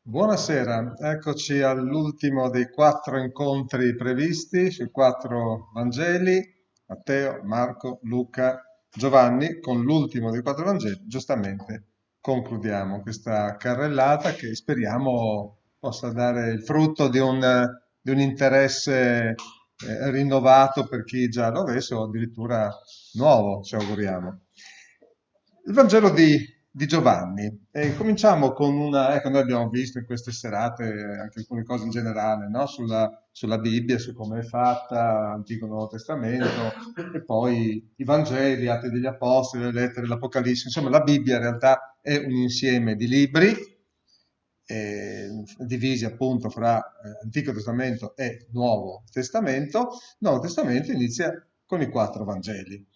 Buonasera, eccoci all'ultimo dei quattro incontri previsti sui quattro Vangeli, Matteo, Marco, Luca, Giovanni. Con l'ultimo dei quattro Vangeli, giustamente, concludiamo questa carrellata che speriamo possa dare il frutto di un interesse rinnovato per chi già lo avesse o addirittura nuovo, ci auguriamo. Il Vangelo di Giovanni. E cominciamo con una, ecco, noi abbiamo visto in queste serate anche alcune cose in generale, no? Sulla Bibbia, su come è fatta, Antico e Nuovo Testamento, e poi i Vangeli, Atti degli Apostoli, le lettere, l'Apocalisse. Insomma, la Bibbia in realtà è un insieme di libri divisi appunto fra Antico Testamento e Nuovo Testamento. Il Nuovo Testamento inizia con i quattro Vangeli.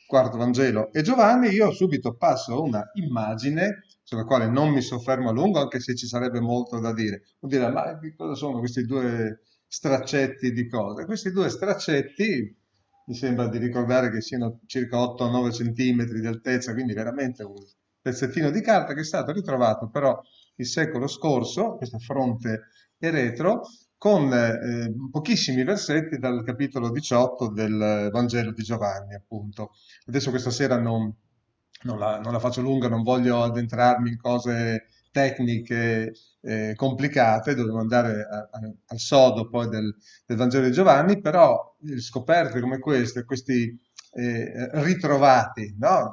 Quarto Vangelo e Giovanni, io subito passo a una immagine sulla quale non mi soffermo a lungo, anche se ci sarebbe molto da dire. Vuol dire, ma che cosa sono questi due straccetti di cose? Questi due straccetti mi sembra di ricordare che siano circa 8-9 centimetri di altezza, quindi veramente un pezzettino di carta che è stato ritrovato però il secolo scorso, questo fronte e retro, con pochissimi versetti dal capitolo 18 del Vangelo di Giovanni, appunto. Adesso questa sera non la faccio lunga, non voglio addentrarmi in cose tecniche complicate, dobbiamo andare al sodo poi del Vangelo di Giovanni, però scoperte come queste, questi ritrovati, no,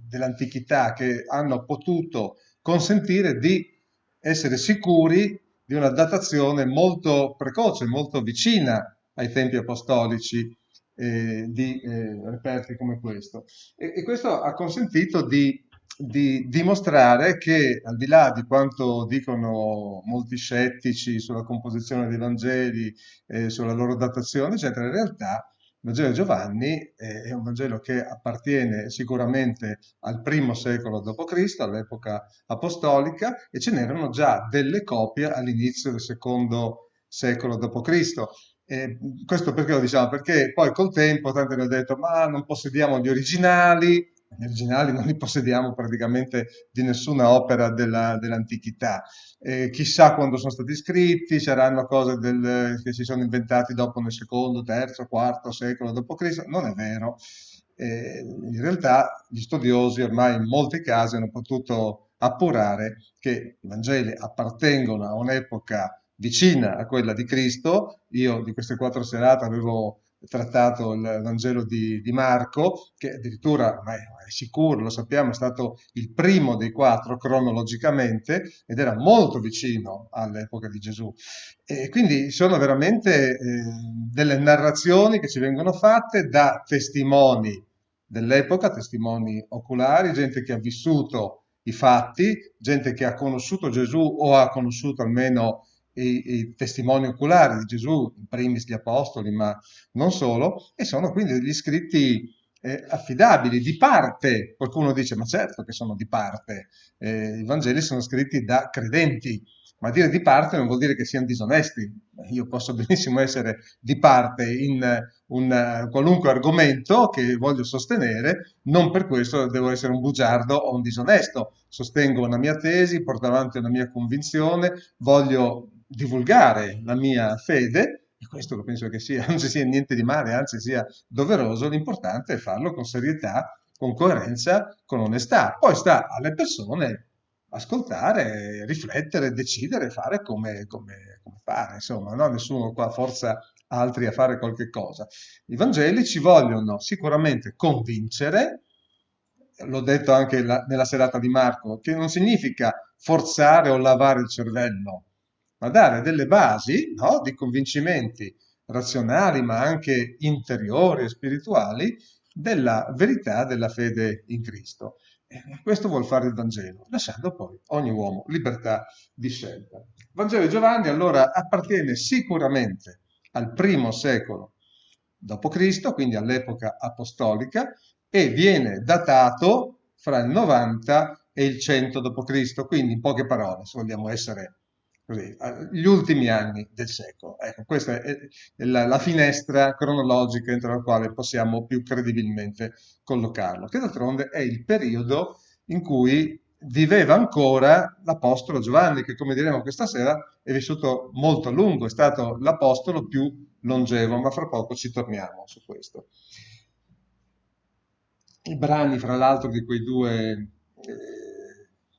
dell'antichità che hanno potuto consentire di essere sicuri di una datazione molto precoce, molto vicina ai tempi apostolici di reperti come questo. E questo ha consentito di dimostrare che, al di là di quanto dicono molti scettici sulla composizione dei Vangeli, sulla loro datazione, eccetera, in realtà il Vangelo di Giovanni è un Vangelo che appartiene sicuramente al primo secolo d.C., all'epoca apostolica, e ce n'erano già delle copie all'inizio del secondo secolo d.C. Questo perché lo diciamo? Perché poi col tempo tanti hanno detto ma non possediamo gli originali non li possediamo praticamente di nessuna opera dell'antichità. Chissà quando sono stati scritti, saranno cose che si sono inventati dopo nel secondo, terzo, quarto secolo d.C. Non è vero. In realtà gli studiosi ormai in molti casi hanno potuto appurare che i Vangeli appartengono a un'epoca vicina a quella di Cristo. Io di queste quattro serate avevo trattato il Vangelo di Marco, che addirittura, ma è sicuro, lo sappiamo, è stato il primo dei quattro cronologicamente ed era molto vicino all'epoca di Gesù. E quindi sono veramente delle narrazioni che ci vengono fatte da testimoni dell'epoca, testimoni oculari, gente che ha vissuto i fatti, gente che ha conosciuto Gesù o ha conosciuto almeno i testimoni oculari di Gesù, in primis gli apostoli, ma non solo, e sono quindi degli scritti affidabili, di parte. Qualcuno dice, ma certo che sono di parte, i Vangeli sono scritti da credenti, ma dire di parte non vuol dire che siano disonesti. Io posso benissimo essere di parte in un qualunque argomento che voglio sostenere, non per questo devo essere un bugiardo o un disonesto. Sostengo una mia tesi, porto avanti una mia convinzione, voglio divulgare la mia fede, e questo penso che sia, non ci sia niente di male, anzi sia doveroso, l'importante è farlo con serietà, con coerenza, con onestà. Poi sta alle persone ascoltare, riflettere, decidere, fare come fare, insomma, no? Nessuno qua forza altri a fare qualche cosa. I Vangeli ci vogliono sicuramente convincere, l'ho detto anche nella serata di Marco, che non significa forzare o lavare il cervello, ma dare delle basi, no, di convincimenti razionali, ma anche interiori e spirituali, della verità della fede in Cristo. E questo vuol fare il Vangelo, lasciando poi ogni uomo libertà di scelta. Il Vangelo di Giovanni allora appartiene sicuramente al primo secolo d.C., quindi all'epoca apostolica, e viene datato fra il 90 e il 100 d.C., quindi in poche parole, se vogliamo essere così, gli ultimi anni del secolo. Ecco, questa è la finestra cronologica entro la quale possiamo più credibilmente collocarlo, che d'altronde è il periodo in cui viveva ancora l'Apostolo Giovanni, che come diremo questa sera è vissuto molto a lungo, è stato l'Apostolo più longevo, ma fra poco ci torniamo su questo. I brani, fra l'altro, di quei due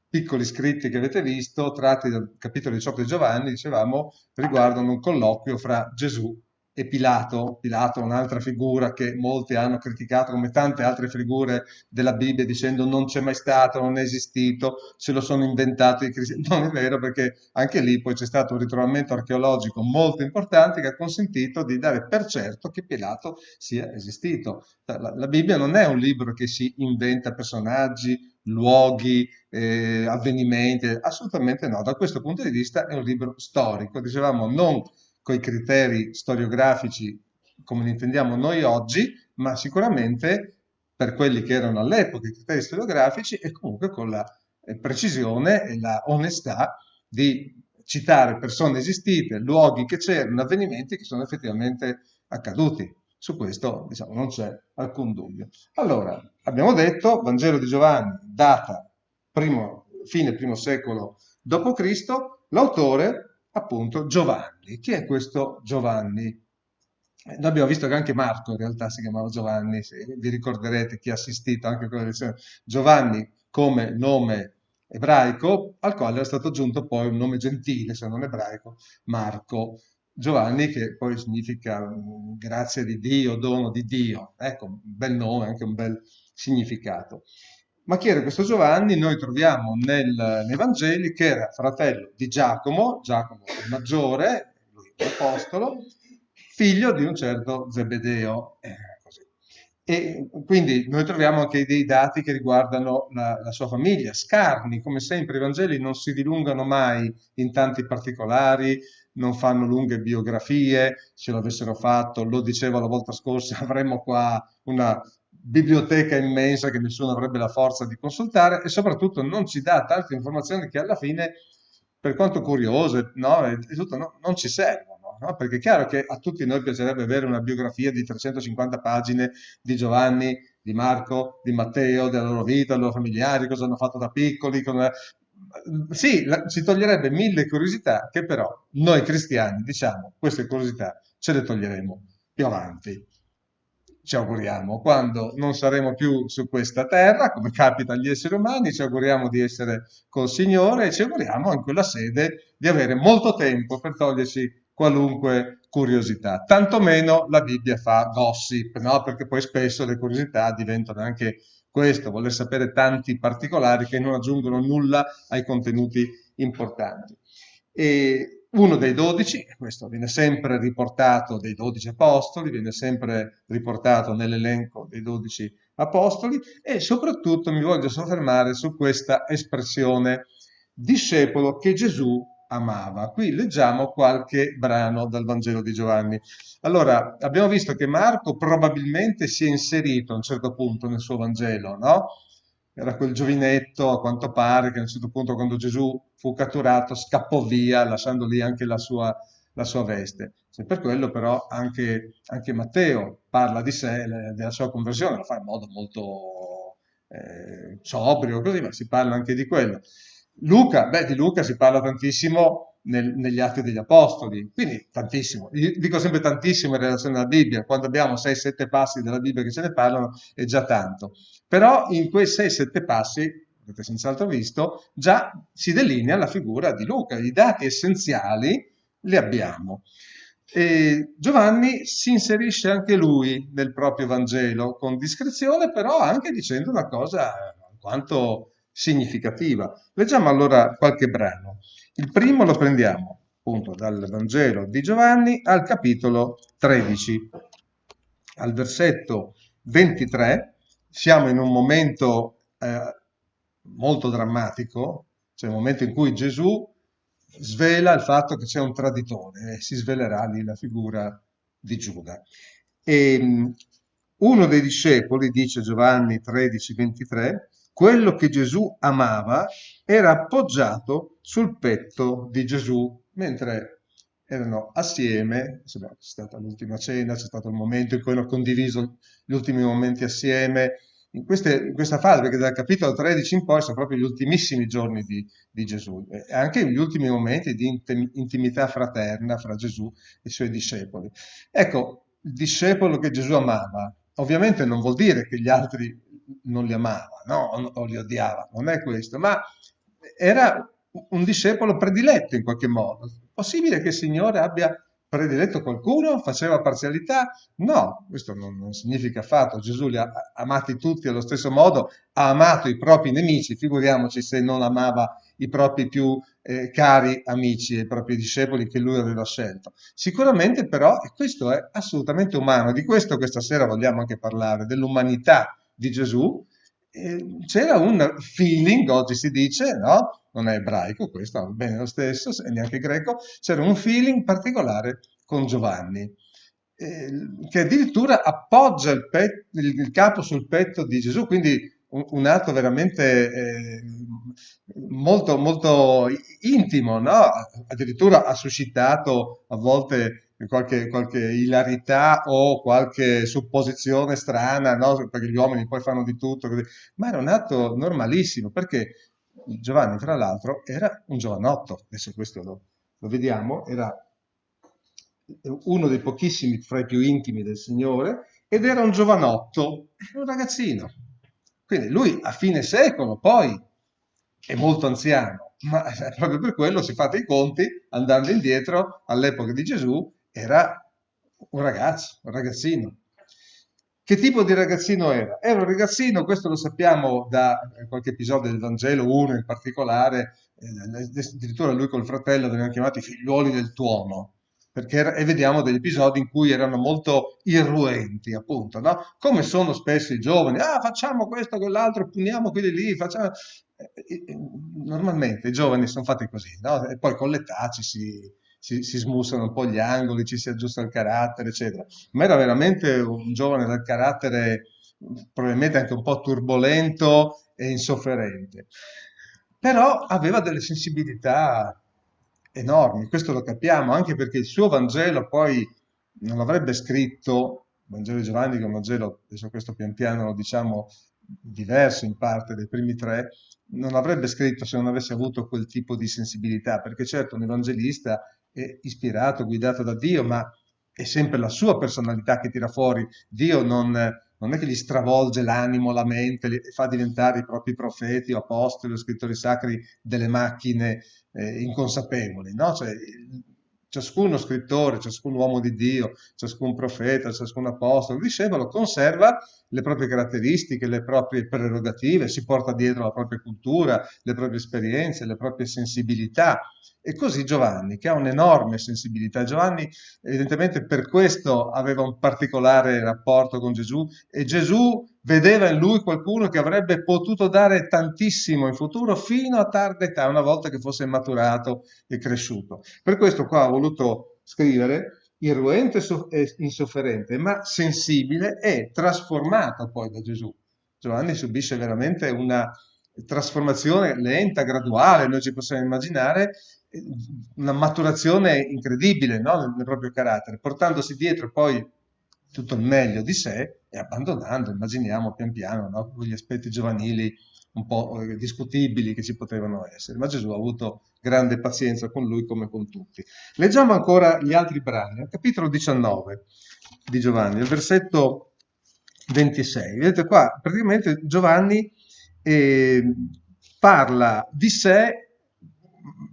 piccoli scritti che avete visto, tratti dal capitolo 18 di Giovanni, dicevamo, riguardano un colloquio fra Gesù e Pilato. Pilato è un'altra figura che molti hanno criticato come tante altre figure della Bibbia dicendo non c'è mai stato, non è esistito, se lo sono inventato i cristiani. Non è vero, perché anche lì poi c'è stato un ritrovamento archeologico molto importante che ha consentito di dare per certo che Pilato sia esistito. La Bibbia non è un libro che si inventa personaggi, luoghi, avvenimenti, assolutamente no. Da questo punto di vista è un libro storico, dicevamo non coi criteri storiografici come li intendiamo noi oggi, ma sicuramente per quelli che erano all'epoca i criteri storiografici e comunque con la precisione e la onestà di citare persone esistite, luoghi che c'erano, avvenimenti che sono effettivamente accaduti. Su questo, diciamo, non c'è alcun dubbio. Allora, abbiamo detto, Vangelo di Giovanni, data fine primo secolo d.C., l'autore appunto Giovanni. Chi è questo Giovanni? Noi abbiamo visto che anche Marco in realtà si chiamava Giovanni, se vi ricorderete chi ha assistito anche a quella lezione. Giovanni come nome ebraico, al quale era stato aggiunto poi un nome gentile, se non ebraico, Marco. Giovanni, che poi significa grazia di Dio, dono di Dio. Ecco, un bel nome, anche un bel significato. Ma chi era questo Giovanni? Noi troviamo nei Vangeli che era fratello di Giacomo, Giacomo il maggiore, lui l'apostolo, figlio di un certo Zebedeo. Così. E quindi noi troviamo anche dei dati che riguardano la sua famiglia, scarni, come sempre i Vangeli non si dilungano mai in tanti particolari, non fanno lunghe biografie, se lo avessero fatto, lo dicevo la volta scorsa, avremmo qua una biblioteca immensa che nessuno avrebbe la forza di consultare e soprattutto non ci dà tante informazioni che alla fine, per quanto curiose, no, e tutto, non ci servono, no? Perché è chiaro che a tutti noi piacerebbe avere una biografia di 350 pagine di Giovanni, di Marco, di Matteo, della loro vita, dei loro familiari, cosa hanno fatto da piccoli. Sì, ci toglierebbe mille curiosità che però noi cristiani, diciamo, queste curiosità ce le toglieremo più avanti. Ci auguriamo, quando non saremo più su questa terra, come capita agli esseri umani, ci auguriamo di essere col Signore e ci auguriamo in quella sede di avere molto tempo per toglierci qualunque curiosità. Tantomeno la Bibbia fa gossip, no? Perché poi spesso le curiosità diventano anche questo, voler sapere tanti particolari che non aggiungono nulla ai contenuti importanti. E uno dei 12, questo viene sempre riportato dei 12 apostoli, viene sempre riportato nell'elenco dei 12 apostoli e soprattutto mi voglio soffermare su questa espressione discepolo che Gesù amava. Qui leggiamo qualche brano dal Vangelo di Giovanni. Allora, abbiamo visto che Marco probabilmente si è inserito a un certo punto nel suo Vangelo, no? Era quel giovinetto, a quanto pare, che a un certo punto, quando Gesù fu catturato, scappò via, lasciando lì anche la sua veste. Se per quello, però, anche Matteo parla di sé, della sua conversione, lo fa in modo molto sobrio, così, ma si parla anche di quello. Luca, beh, di Luca si parla tantissimo negli Atti degli Apostoli, quindi tantissimo. Io dico sempre tantissimo in relazione alla Bibbia, quando abbiamo 6-7 passi della Bibbia che ce ne parlano è già tanto. Però in quei 6-7 passi, avete senz'altro visto, già si delinea la figura di Luca, i dati essenziali li abbiamo. E Giovanni si inserisce anche lui nel proprio Vangelo con discrezione, però anche dicendo una cosa alquanto significativa. Leggiamo allora qualche brano. Il primo lo prendiamo appunto dal Vangelo di Giovanni al capitolo 13, al versetto 23. Siamo in un momento molto drammatico, cioè il momento in cui Gesù svela il fatto che c'è un traditore e si svelerà lì la figura di Giuda. E uno dei discepoli, dice Giovanni 13:23, quello che Gesù amava era appoggiato sul petto di Gesù, mentre erano assieme, c'è stata l'ultima cena, c'è stato il momento in cui hanno condiviso gli ultimi momenti assieme, in questa fase, perché dal capitolo 13 in poi sono proprio gli ultimissimi giorni di Gesù, e anche gli ultimi momenti di intimità fraterna fra Gesù e i suoi discepoli. Ecco, il discepolo che Gesù amava, ovviamente non vuol dire che gli altri non li amava, no? O li odiava, non è questo, ma era un discepolo prediletto in qualche modo. Possibile che il Signore abbia prediletto qualcuno? Faceva parzialità? No, questo non significa affatto. Gesù li ha amati tutti allo stesso modo, ha amato i propri nemici, figuriamoci se non amava i propri più cari amici e i propri discepoli che lui aveva scelto. Sicuramente però, e questo è assolutamente umano, di questo questa sera vogliamo anche parlare, dell'umanità di Gesù. C'era un feeling, oggi si dice, no? Non è ebraico, questo va bene lo stesso, e neanche greco, c'era un feeling particolare con Giovanni, che addirittura appoggia il capo sul petto di Gesù, quindi un atto veramente molto, molto intimo, no? Addirittura ha suscitato a volte qualche ilarità o qualche supposizione strana, no? Perché gli uomini poi fanno di tutto, così. Ma era un atto normalissimo, perché Giovanni, tra l'altro, era un giovanotto, adesso questo lo vediamo, era uno dei pochissimi fra i più intimi del Signore, ed era un giovanotto, era un ragazzino. Quindi lui a fine secolo poi è molto anziano, ma proprio per quello, se fate i conti, andando indietro all'epoca di Gesù, era un ragazzo, un ragazzino. Che tipo di ragazzino era? Era un ragazzino, questo lo sappiamo da qualche episodio del Vangelo, uno in particolare, addirittura lui col fratello venivano chiamati figliuoli del tuono, perché e vediamo degli episodi in cui erano molto irruenti, appunto, no? Come sono spesso i giovani, facciamo questo, quell'altro, puniamo quelli lì, facciamo... Normalmente i giovani sono fatti così, no? E poi con l'età si smussano un po' gli angoli, ci si aggiusta il carattere, eccetera. Ma era veramente un giovane dal carattere probabilmente anche un po' turbolento e insofferente. Però aveva delle sensibilità enormi, questo lo capiamo, anche perché il suo Vangelo poi non l'avrebbe scritto, il Vangelo di Giovanni, che è un Vangelo, adesso questo pian piano lo diciamo, diverso in parte dai primi tre, non l'avrebbe scritto se non avesse avuto quel tipo di sensibilità, perché certo un evangelista è ispirato, guidato da Dio, ma è sempre la sua personalità che tira fuori. Dio non è che gli stravolge l'animo, la mente, li fa diventare i propri profeti o apostoli o scrittori sacri delle macchine inconsapevoli, no? Cioè, ciascuno scrittore, ciascun uomo di Dio, ciascun profeta, ciascun apostolo, discepolo conserva le proprie caratteristiche, le proprie prerogative, si porta dietro la propria cultura, le proprie esperienze, le proprie sensibilità. E così Giovanni, che ha un'enorme sensibilità. Giovanni evidentemente per questo aveva un particolare rapporto con Gesù, e Gesù vedeva in lui qualcuno che avrebbe potuto dare tantissimo in futuro fino a tarda età, una volta che fosse maturato e cresciuto. Per questo qua ho voluto scrivere irruente e insofferente, ma sensibile e trasformato poi da Gesù. Giovanni subisce veramente una trasformazione lenta, graduale, noi ci possiamo immaginare una maturazione incredibile, no? nel proprio carattere, portandosi dietro poi tutto il meglio di sé e abbandonando, immaginiamo pian piano, no? Quegli aspetti giovanili un po' discutibili che ci potevano essere, ma Gesù ha avuto grande pazienza con lui come con tutti. Leggiamo ancora gli altri brani, al capitolo 19 di Giovanni, il versetto 26. Vedete qua, praticamente Giovanni eh, parla di sé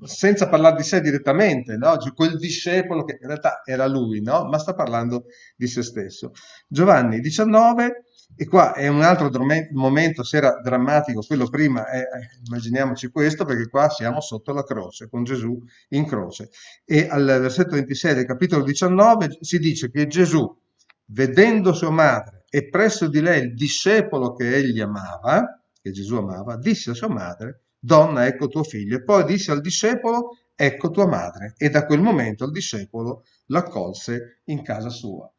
senza parlare di sé direttamente, no? Quel discepolo che in realtà era lui, no? Ma sta parlando di se stesso. Giovanni 19, e qua è un altro momento, se era drammatico, quello prima, immaginiamoci questo, perché qua siamo sotto la croce, con Gesù in croce. E al versetto 26 del capitolo 19 si dice che Gesù, vedendo sua madre e presso di lei il discepolo che egli amava, che Gesù amava, disse a sua madre: Donna, ecco tuo figlio. E poi disse al discepolo: Ecco tua madre. E da quel momento il discepolo l'accolse in casa sua.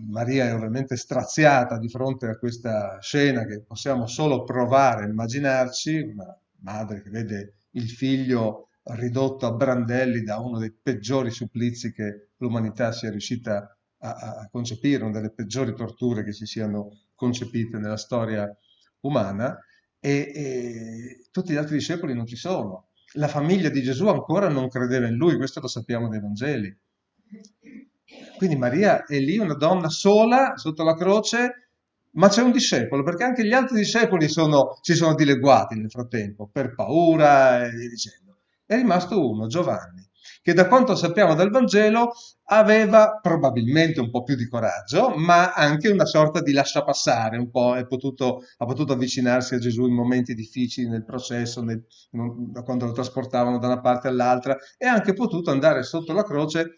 Maria è ovviamente straziata di fronte a questa scena che possiamo solo provare a immaginarci, una madre che vede il figlio ridotto a brandelli da uno dei peggiori supplizi che l'umanità sia riuscita a concepire una delle peggiori torture che si siano concepite nella storia umana, e tutti gli altri discepoli non ci sono. La famiglia di Gesù ancora non credeva in lui, questo lo sappiamo dai Vangeli. Quindi Maria è lì, una donna sola sotto la croce, ma c'è un discepolo, perché anche gli altri discepoli si sono dileguati nel frattempo, per paura e via dicendo. È rimasto uno, Giovanni, che da quanto sappiamo dal Vangelo aveva probabilmente un po' più di coraggio, ma anche una sorta di lasciapassare, un po', ha potuto avvicinarsi a Gesù in momenti difficili nel processo, quando lo trasportavano da una parte all'altra, e ha anche potuto andare sotto la croce,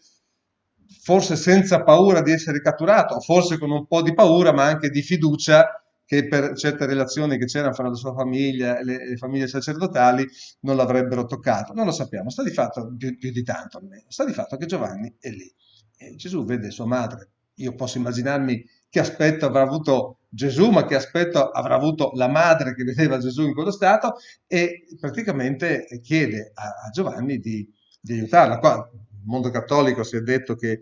forse senza paura di essere catturato, forse con un po' di paura, ma anche di fiducia che per certe relazioni che c'erano fra la sua famiglia e le famiglie sacerdotali non l'avrebbero toccato. Non lo sappiamo, sta di fatto più di tanto almeno. Sta di fatto che Giovanni è lì. E Gesù vede sua madre. Io posso immaginarmi che aspetto avrà avuto Gesù, ma che aspetto avrà avuto la madre che vedeva Gesù in quello stato, e praticamente chiede a Giovanni di aiutarla. Qua, nel mondo cattolico si è detto che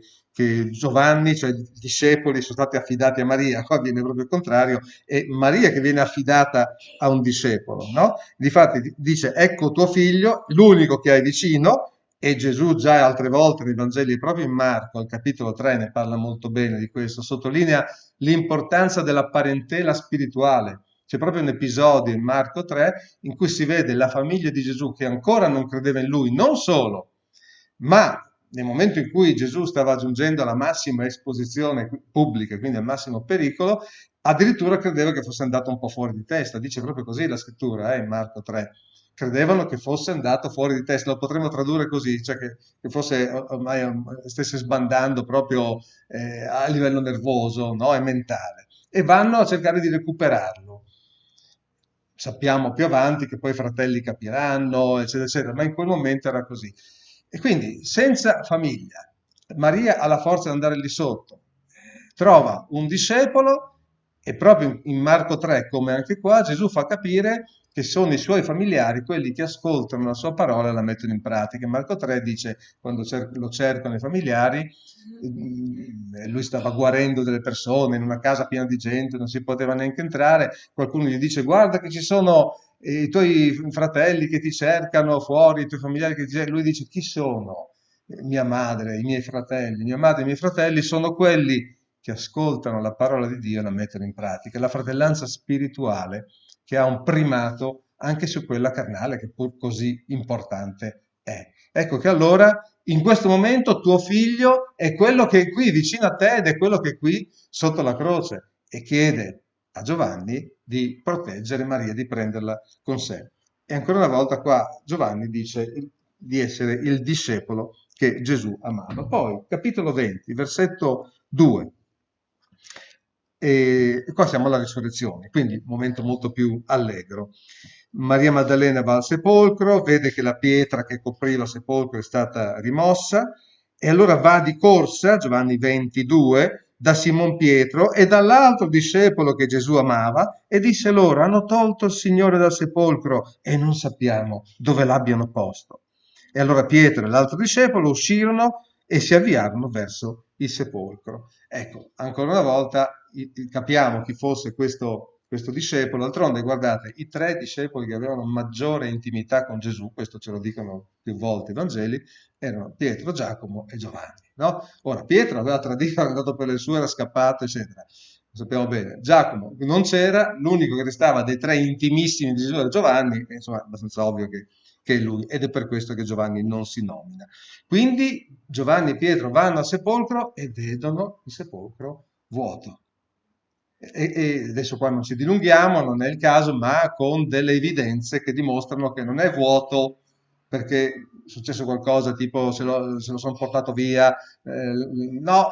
Giovanni, cioè i discepoli, sono stati affidati a Maria, qua viene proprio il contrario, è Maria che viene affidata a un discepolo, no? Difatti dice, ecco tuo figlio, l'unico che hai vicino, e Gesù già altre volte nei Vangeli, proprio in Marco, al capitolo 3, ne parla molto bene di questo, sottolinea l'importanza della parentela spirituale. C'è proprio un episodio in Marco 3 in cui si vede la famiglia di Gesù che ancora non credeva in lui, non solo, ma nel momento in cui Gesù stava giungendo alla massima esposizione pubblica, quindi al massimo pericolo, addirittura credeva che fosse andato un po' fuori di testa. Dice proprio così la scrittura, in Marco 3. Credevano che fosse andato fuori di testa, lo potremmo tradurre così, cioè che fosse ormai stesse sbandando proprio a livello nervoso, no? E mentale. E vanno a cercare di recuperarlo. Sappiamo più avanti che poi i fratelli capiranno, eccetera, eccetera, ma in quel momento era così. E quindi, senza famiglia, Maria ha la forza di andare lì sotto, trova un discepolo, e proprio in Marco 3, come anche qua, Gesù fa capire che sono i suoi familiari quelli che ascoltano la sua parola e la mettono in pratica. In Marco 3 dice, quando lo cercano i familiari, lui stava guarendo delle persone in una casa piena di gente, non si poteva neanche entrare, qualcuno gli dice guarda che ci sono i tuoi fratelli che ti cercano fuori, i tuoi familiari che ti cercano. Lui dice chi sono? Mia madre, i miei fratelli. Mia madre e i miei fratelli sono quelli che ascoltano la parola di Dio e la mettono in pratica. La fratellanza spirituale che ha un primato anche su quella carnale, che pur così importante è. Ecco che allora in questo momento tuo figlio è quello che è qui vicino a te ed è quello che è qui sotto la croce, e chiede a Giovanni di proteggere Maria, di prenderla con sé. E ancora una volta qua Giovanni dice di essere il discepolo che Gesù amava. Poi, capitolo 20, versetto 2. E qua siamo alla risurrezione, quindi un momento molto più allegro. Maria Maddalena va al sepolcro, vede che la pietra che copriva il sepolcro è stata rimossa, e allora va di corsa, Giovanni 22, da Simon Pietro e dall'altro discepolo che Gesù amava, e disse loro, hanno tolto il Signore dal sepolcro e non sappiamo dove l'abbiano posto. E allora Pietro e l'altro discepolo uscirono e si avviarono verso il sepolcro. Ecco, ancora una volta capiamo chi fosse questo discepolo. D'altronde, guardate, i tre discepoli che avevano maggiore intimità con Gesù, questo ce lo dicono più volte i Vangeli, erano Pietro, Giacomo e Giovanni, no? Ora, Pietro aveva tradito, era andato per le sue, era scappato, eccetera. Lo sappiamo bene. Giacomo non c'era, l'unico che restava dei tre intimissimi di Gesù era Giovanni, e insomma è abbastanza ovvio che è lui, ed è per questo che Giovanni non si nomina. Quindi Giovanni e Pietro vanno al sepolcro e vedono il sepolcro vuoto. E adesso qua non ci dilunghiamo, non è il caso, ma con delle evidenze che dimostrano che non è vuoto perché è successo qualcosa tipo se lo sono portato via, no,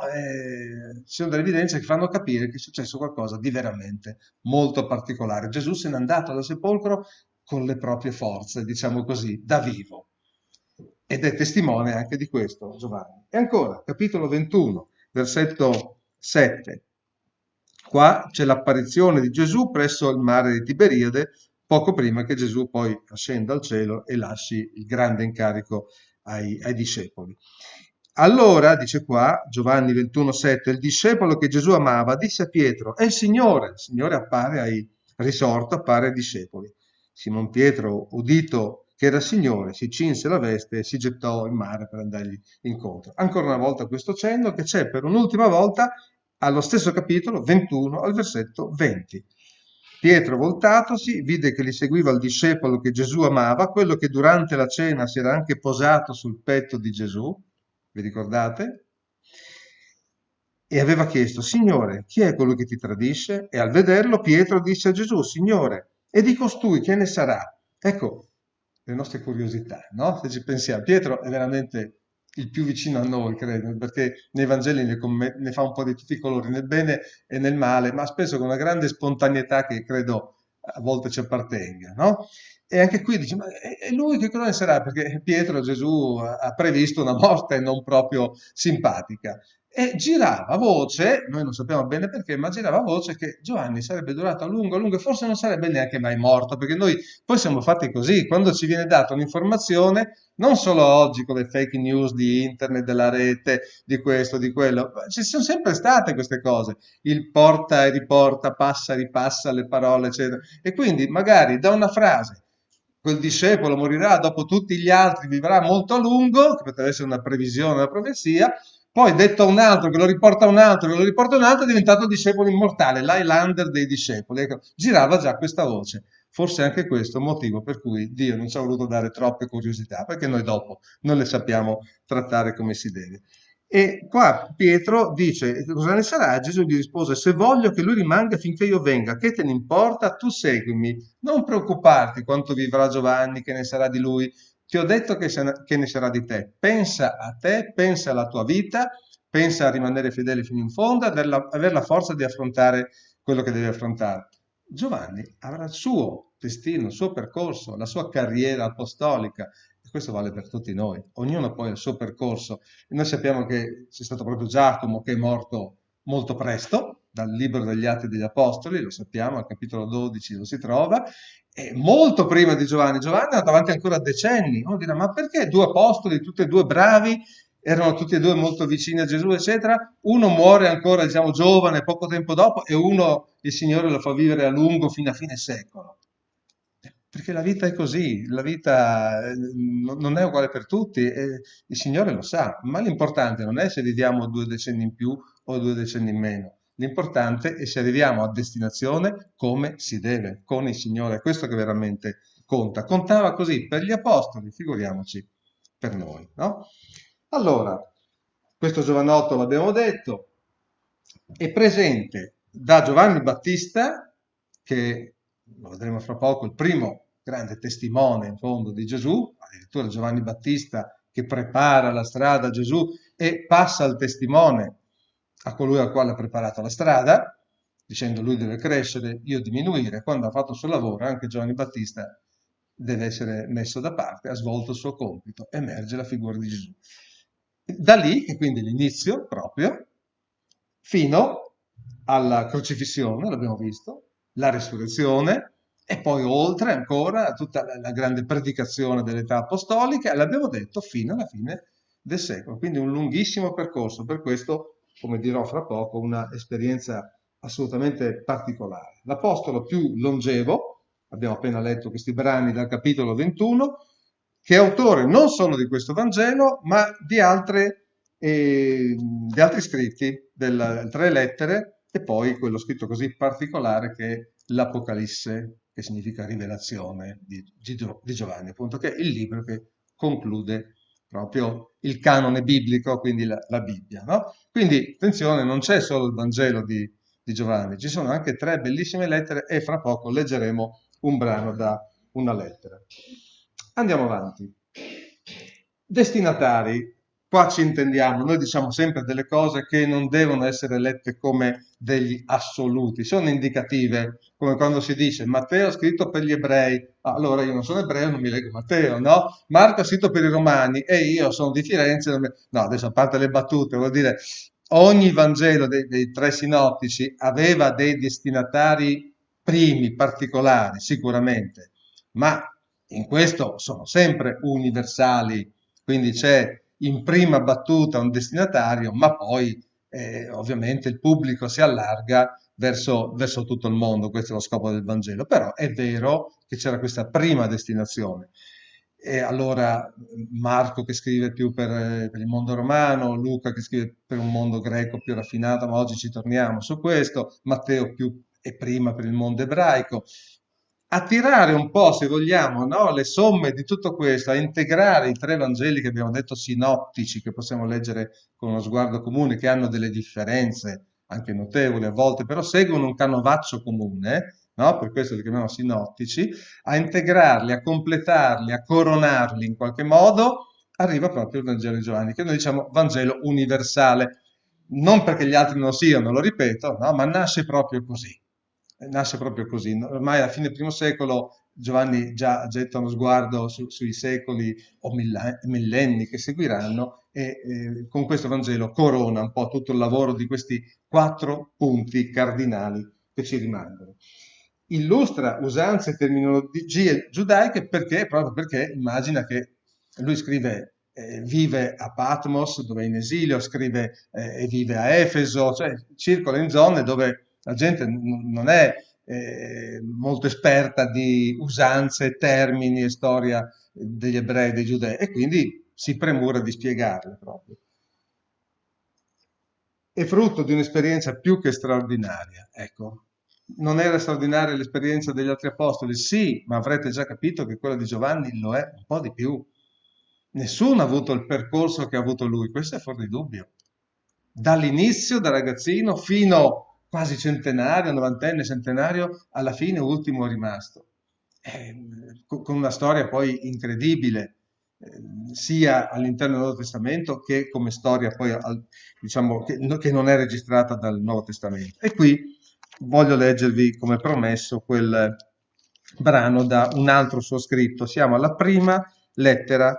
ci sono delle evidenze che fanno capire che è successo qualcosa di veramente molto particolare. Gesù se n'è andato dal sepolcro con le proprie forze, diciamo così, da vivo. Ed è testimone anche di questo Giovanni. E ancora, capitolo 21, versetto 7. Qua c'è l'apparizione di Gesù presso il mare di Tiberiade, poco prima che Gesù poi ascenda al cielo e lasci il grande incarico ai discepoli. Allora, dice qua, Giovanni 21,7, il discepolo che Gesù amava disse a Pietro, è il Signore appare ai risorto, appare ai discepoli. Simon Pietro, udito che era il Signore, si cinse la veste e si gettò in mare per andargli incontro. Ancora una volta questo cenno che c'è per un'ultima volta allo stesso capitolo 21 al versetto 20. Pietro, voltatosi, vide che gli seguiva il discepolo che Gesù amava, quello che durante la cena si era anche posato sul petto di Gesù, vi ricordate? E aveva chiesto, Signore, chi è quello che ti tradisce? E al vederlo Pietro disse a Gesù, Signore, e di costui che ne sarà? Ecco le nostre curiosità, no? Se ci pensiamo, Pietro è veramente il più vicino a noi, credo, perché nei Vangeli ne fa un po' di tutti i colori, nel bene e nel male, ma spesso con una grande spontaneità che credo a volte ci appartenga, no? E anche qui dice, ma è lui che cosa ne sarà? Perché Pietro, Gesù, ha previsto una morte non proprio simpatica. E girava voce, noi non sappiamo bene perché, ma girava voce che Giovanni sarebbe durato a lungo e forse non sarebbe neanche mai morto, perché noi poi siamo fatti così, quando ci viene data un'informazione, non solo oggi con le fake news di internet, della rete, di questo, di quello, ma ci sono sempre state queste cose, il porta e riporta, passa e ripassa le parole, eccetera. E quindi magari da una frase quel discepolo morirà dopo tutti gli altri, vivrà molto a lungo, che potrebbe essere una previsione, una profezia, poi detto a un altro, che lo riporta a un altro, che lo riporta a un altro, è diventato discepolo immortale, l'Highlander dei discepoli. Ecco, girava già questa voce. Forse anche questo è un motivo per cui Dio non ci ha voluto dare troppe curiosità, perché noi dopo non le sappiamo trattare come si deve. E qua Pietro dice, cosa ne sarà? Gesù gli rispose, se voglio che lui rimanga finché io venga, che te ne importa? Tu seguimi, non preoccuparti quanto vivrà Giovanni, che ne sarà di lui. Ti ho detto che ne sarà di te. Pensa a te, pensa alla tua vita, pensa a rimanere fedele fino in fondo, aver la forza di affrontare quello che devi affrontare. Giovanni avrà il suo destino, il suo percorso, la sua carriera apostolica, e questo vale per tutti noi. Ognuno poi ha il suo percorso. E noi sappiamo che c'è stato proprio Giacomo che è morto molto presto, dal libro degli Atti degli Apostoli, lo sappiamo, al capitolo 12 lo si trova, e molto prima di Giovanni. Giovanni è andato avanti ancora decenni. Uno dirà, ma perché due apostoli, tutti e due bravi, erano tutti e due molto vicini a Gesù, eccetera? Uno muore ancora, diciamo, giovane, poco tempo dopo, e uno il Signore lo fa vivere a lungo fino a fine secolo. Perché la vita è così, la vita non è uguale per tutti, e il Signore lo sa, ma l'importante non è se viviamo 2 decenni in più o 2 decenni in meno, l'importante è se arriviamo a destinazione come si deve, con il Signore, è questo che veramente conta. Contava così per gli apostoli, figuriamoci per noi, no? Allora, questo giovanotto l'abbiamo detto, è presente da Giovanni Battista, che lo vedremo fra poco, il primo grande testimone in fondo di Gesù, addirittura Giovanni Battista che prepara la strada a Gesù e passa il testimone a colui al quale ha preparato la strada, dicendo lui deve crescere, io diminuire. Quando ha fatto il suo lavoro, anche Giovanni Battista deve essere messo da parte, ha svolto il suo compito, emerge la figura di Gesù. Da lì, che quindi l'inizio proprio, fino alla crocifissione, l'abbiamo visto, la resurrezione e poi oltre ancora tutta la grande predicazione dell'età apostolica, l'abbiamo detto, fino alla fine del secolo. Quindi un lunghissimo percorso, per questo, come dirò fra poco, una esperienza assolutamente particolare. L'apostolo più longevo, abbiamo appena letto questi brani dal capitolo 21, che è autore non solo di questo Vangelo, ma di altri scritti, tre lettere, e poi quello scritto così particolare che è l'Apocalisse, che significa rivelazione di Giovanni, appunto, che è il libro che conclude proprio il canone biblico, quindi la Bibbia, no? Quindi, attenzione, non c'è solo il Vangelo di Giovanni, ci sono anche tre bellissime lettere e fra poco leggeremo un brano da una lettera. Andiamo avanti. Destinatari. Qua ci intendiamo, noi diciamo sempre delle cose che non devono essere lette come degli assoluti, sono indicative, come quando si dice Matteo ha scritto per gli ebrei, allora io non sono ebreo, non mi leggo Matteo, no? Marco ha scritto per i romani e io sono di Firenze, no, adesso a parte le battute, vuol dire ogni Vangelo dei tre sinottici aveva dei destinatari primi, particolari, sicuramente, ma in questo sono sempre universali, quindi c'è in prima battuta un destinatario, ma poi ovviamente il pubblico si allarga verso tutto il mondo, questo è lo scopo del Vangelo, però è vero che c'era questa prima destinazione. E allora Marco che scrive più per il mondo romano, Luca che scrive per un mondo greco più raffinato, ma oggi ci torniamo su questo, Matteo più e prima per il mondo ebraico. A tirare un po', se vogliamo, no, le somme di tutto questo, a integrare i tre Vangeli che abbiamo detto sinottici, che possiamo leggere con uno sguardo comune, che hanno delle differenze anche notevoli a volte, però seguono un canovaccio comune, no? Per questo li chiamiamo sinottici, a integrarli, a completarli, a coronarli in qualche modo, arriva proprio il Vangelo di Giovanni, che noi diciamo Vangelo universale, non perché gli altri non siano, lo ripeto, no? Ma nasce proprio così. Nasce proprio così. Ormai a fine primo secolo Giovanni già getta uno sguardo sui secoli o millenni che seguiranno e con questo Vangelo corona un po' tutto il lavoro di questi 4 punti cardinali che ci rimangono. Illustra usanze e terminologie giudaiche perché? Proprio perché immagina che lui scrive, vive a Patmos dove è in esilio, scrive e vive a Efeso, cioè circola in zone dove la gente non è molto esperta di usanze, termini e storia degli ebrei e dei giudei e quindi si premura di spiegarle proprio. È frutto di un'esperienza più che straordinaria, ecco. Non era straordinaria l'esperienza degli altri apostoli? Sì, ma avrete già capito che quella di Giovanni lo è un po' di più. Nessuno ha avuto il percorso che ha avuto lui, questo è fuori di dubbio. Dall'inizio, da ragazzino, fino quasi centenario, novantenne, centenario, alla fine ultimo rimasto. Con una storia poi incredibile, sia all'interno del Nuovo Testamento che come storia poi, diciamo, che non è registrata dal Nuovo Testamento. E qui voglio leggervi, come promesso, quel brano da un altro suo scritto. Siamo alla prima lettera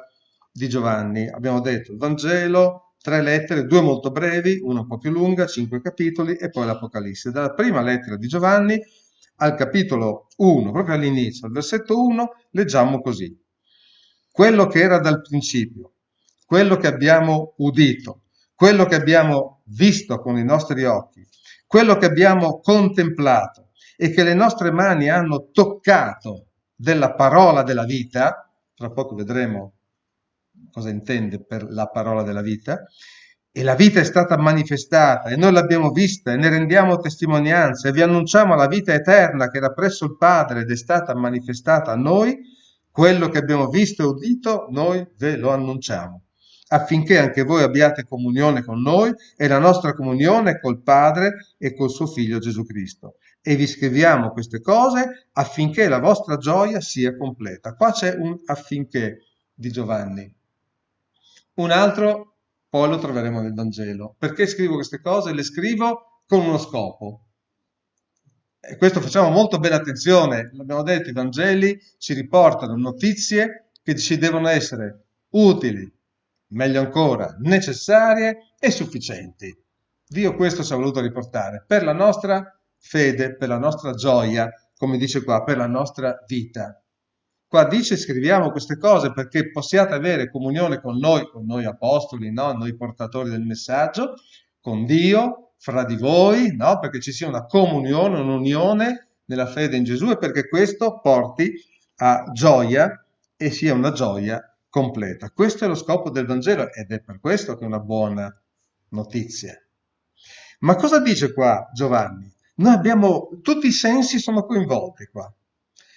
di Giovanni. Abbiamo detto il Vangelo, 3 lettere, 2 molto brevi, una un po' più lunga, 5 capitoli, e poi l'Apocalisse. Dalla prima lettera di Giovanni al capitolo 1, proprio all'inizio, al versetto 1, leggiamo così. Quello che era dal principio, quello che abbiamo udito, quello che abbiamo visto con i nostri occhi, quello che abbiamo contemplato e che le nostre mani hanno toccato della parola della vita, tra poco vedremo cosa intende per la parola della vita, e la vita è stata manifestata e noi l'abbiamo vista e ne rendiamo testimonianza e vi annunciamo la vita eterna che era presso il Padre ed è stata manifestata a noi, quello che abbiamo visto e udito noi ve lo annunciamo, affinché anche voi abbiate comunione con noi e la nostra comunione è col Padre e col suo Figlio Gesù Cristo. E vi scriviamo queste cose affinché la vostra gioia sia completa. Qua c'è un affinché di Giovanni. Un altro poi lo troveremo nel Vangelo. Perché scrivo queste cose? Le scrivo con uno scopo. E questo facciamo molto bene attenzione. L'abbiamo detto, i Vangeli ci riportano notizie che ci devono essere utili, meglio ancora, necessarie e sufficienti. Dio questo ci ha voluto riportare per la nostra fede, per la nostra gioia, come dice qua, per la nostra vita. Qua dice scriviamo queste cose perché possiate avere comunione con noi apostoli, no? Noi portatori del messaggio, con Dio, fra di voi, no? Perché ci sia una comunione, un'unione nella fede in Gesù e perché questo porti a gioia e sia una gioia completa. Questo è lo scopo del Vangelo ed è per questo che è una buona notizia. Ma cosa dice qua Giovanni? Noi abbiamo, tutti i sensi sono coinvolti qua.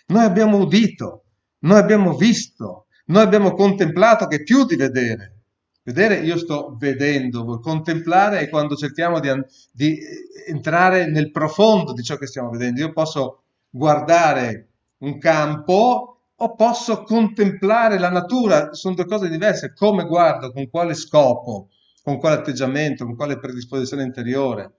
Noi abbiamo udito, noi abbiamo visto, noi abbiamo contemplato, che è più di vedere. Vedere, io sto vedendo, contemplare è quando cerchiamo di entrare nel profondo di ciò che stiamo vedendo. Io posso guardare un campo o posso contemplare la natura, sono due cose diverse. Come guardo, con quale scopo, con quale atteggiamento, con quale predisposizione interiore.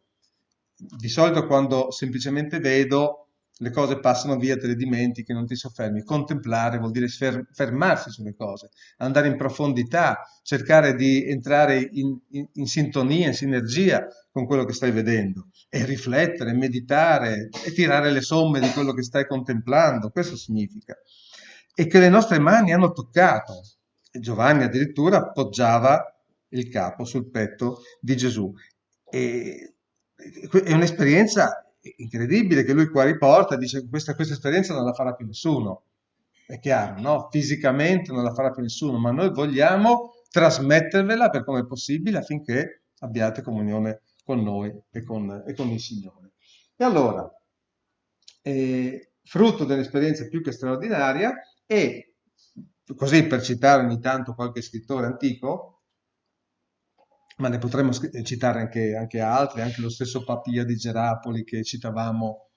Di solito quando semplicemente vedo le cose passano via, te le dimentichi, non ti soffermi. Contemplare vuol dire fermarsi sulle cose, andare in profondità, cercare di entrare in sintonia, in sinergia con quello che stai vedendo e riflettere, meditare e tirare le somme di quello che stai contemplando. Questo significa. E che le nostre mani hanno toccato. E Giovanni addirittura appoggiava il capo sul petto di Gesù. E è un'esperienza incredibile che lui qua riporta, dice che questa esperienza non la farà più nessuno. È chiaro, no? Fisicamente non la farà più nessuno, ma noi vogliamo trasmettervela per come è possibile affinché abbiate comunione con noi e con il Signore. E allora, frutto dell'esperienza più che straordinaria e, così per citare ogni tanto qualche scrittore antico, ma ne potremmo citare anche altri, anche lo stesso Papia di Gerapoli che citavamo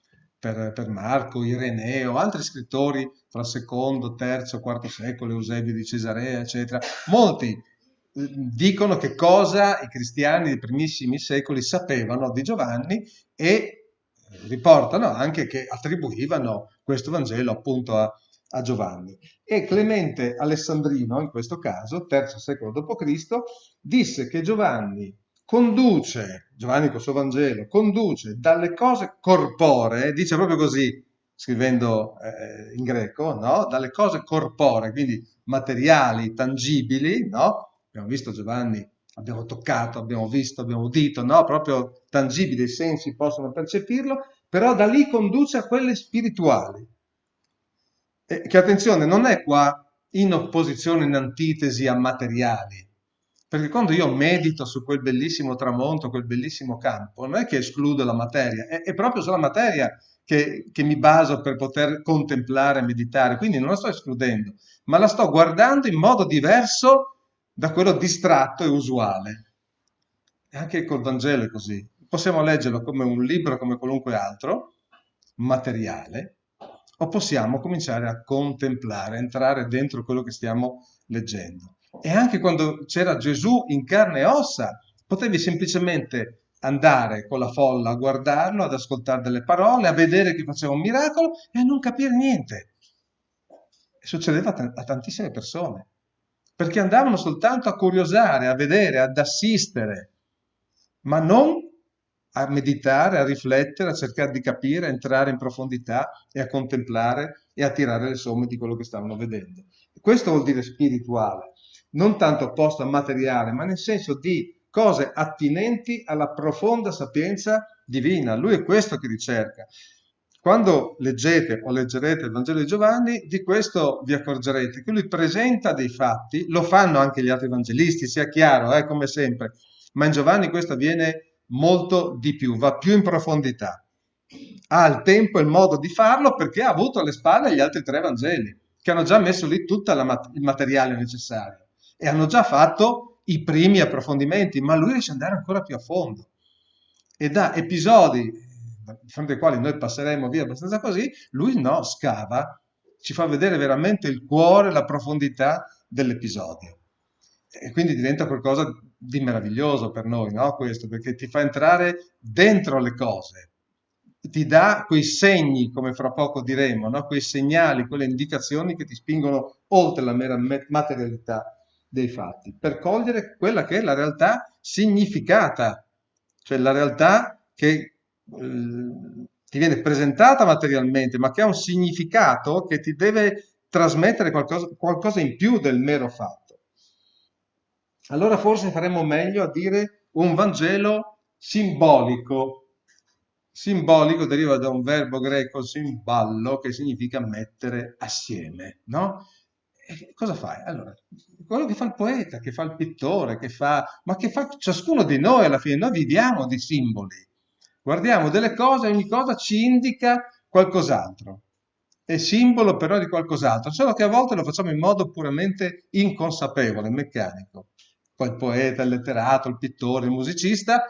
per Marco, Ireneo, altri scrittori fra il secondo, terzo, quarto secolo, Eusebio di Cesarea, eccetera. Molti dicono che cosa i cristiani dei primissimi secoli sapevano di Giovanni e riportano anche che attribuivano questo Vangelo appunto a Giovanni. E Clemente Alessandrino, in questo caso, terzo secolo d.C., disse che Giovanni col suo Vangelo, conduce dalle cose corporee, dice proprio così, scrivendo in greco, no? Dalle cose corporee, quindi materiali, tangibili, no? Abbiamo visto Giovanni, abbiamo toccato, abbiamo visto, abbiamo udito, no? Proprio tangibili, i sensi possono percepirlo, però da lì conduce a quelle spirituali. Che attenzione, non è qua in opposizione, in antitesi a materiali, perché quando io medito su quel bellissimo tramonto, quel bellissimo campo, non è che escludo la materia, è proprio sulla materia che mi baso per poter contemplare e meditare, quindi non la sto escludendo, ma la sto guardando in modo diverso da quello distratto e usuale. E anche col Vangelo è così. Possiamo leggerlo come un libro, come qualunque altro, materiale, o possiamo cominciare a contemplare, entrare dentro quello che stiamo leggendo. E anche quando c'era Gesù in carne e ossa, potevi semplicemente andare con la folla a guardarlo, ad ascoltare delle parole, a vedere che faceva un miracolo e a non capire niente. E succedeva a tantissime persone, perché andavano soltanto a curiosare, a vedere, ad assistere, ma non a meditare, a riflettere, a cercare di capire, a entrare in profondità e a contemplare e a tirare le somme di quello che stavano vedendo. Questo vuol dire spirituale, non tanto opposto a materiale, ma nel senso di cose attinenti alla profonda sapienza divina. Lui è questo che ricerca. Quando leggete o leggerete il Vangelo di Giovanni, di questo vi accorgerete, che lui presenta dei fatti, lo fanno anche gli altri evangelisti, sia chiaro, come sempre, ma in Giovanni questo avviene molto di più, va più in profondità. Ha il tempo e il modo di farlo perché ha avuto alle spalle gli altri tre Vangeli, che hanno già messo lì tutto il materiale necessario e hanno già fatto i primi approfondimenti, ma lui riesce ad andare ancora più a fondo. E da episodi, di fronte ai quali noi passeremo via abbastanza così, lui no, scava, ci fa vedere veramente il cuore, la profondità dell'episodio. E quindi diventa qualcosa di meraviglioso per noi, no? Questo, perché ti fa entrare dentro le cose, ti dà quei segni, come fra poco diremo, no? Quei segnali, quelle indicazioni che ti spingono oltre la mera materialità dei fatti, per cogliere quella che è la realtà significata, cioè la realtà che ti viene presentata materialmente, ma che ha un significato che ti deve trasmettere qualcosa in più del mero fatto. Allora forse faremmo meglio a dire un Vangelo simbolico. Simbolico deriva da un verbo greco simballo che significa mettere assieme, no? E cosa fai? Allora, quello che fa il poeta, che fa il pittore, ma che fa ciascuno di noi alla fine, noi viviamo di simboli. Guardiamo delle cose e ogni cosa ci indica qualcos'altro. È simbolo però di qualcos'altro, solo che a volte lo facciamo in modo puramente inconsapevole, meccanico. Poi il poeta, il letterato, il pittore, il musicista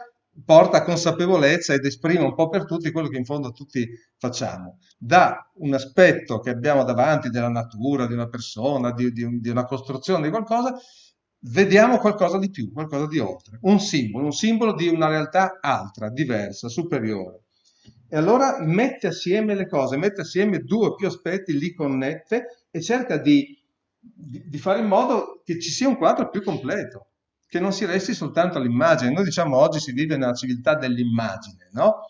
porta consapevolezza ed esprime un po' per tutti quello che in fondo tutti facciamo. Da un aspetto che abbiamo davanti della natura, di una persona, di una costruzione, di qualcosa, vediamo qualcosa di più, qualcosa di oltre. Un simbolo di una realtà altra, diversa, superiore. E allora mette assieme le cose, mette assieme due o più aspetti, li connette e cerca di fare in modo che ci sia un quadro più completo, che non si resti soltanto all'immagine. Noi diciamo oggi si vive nella civiltà dell'immagine, no?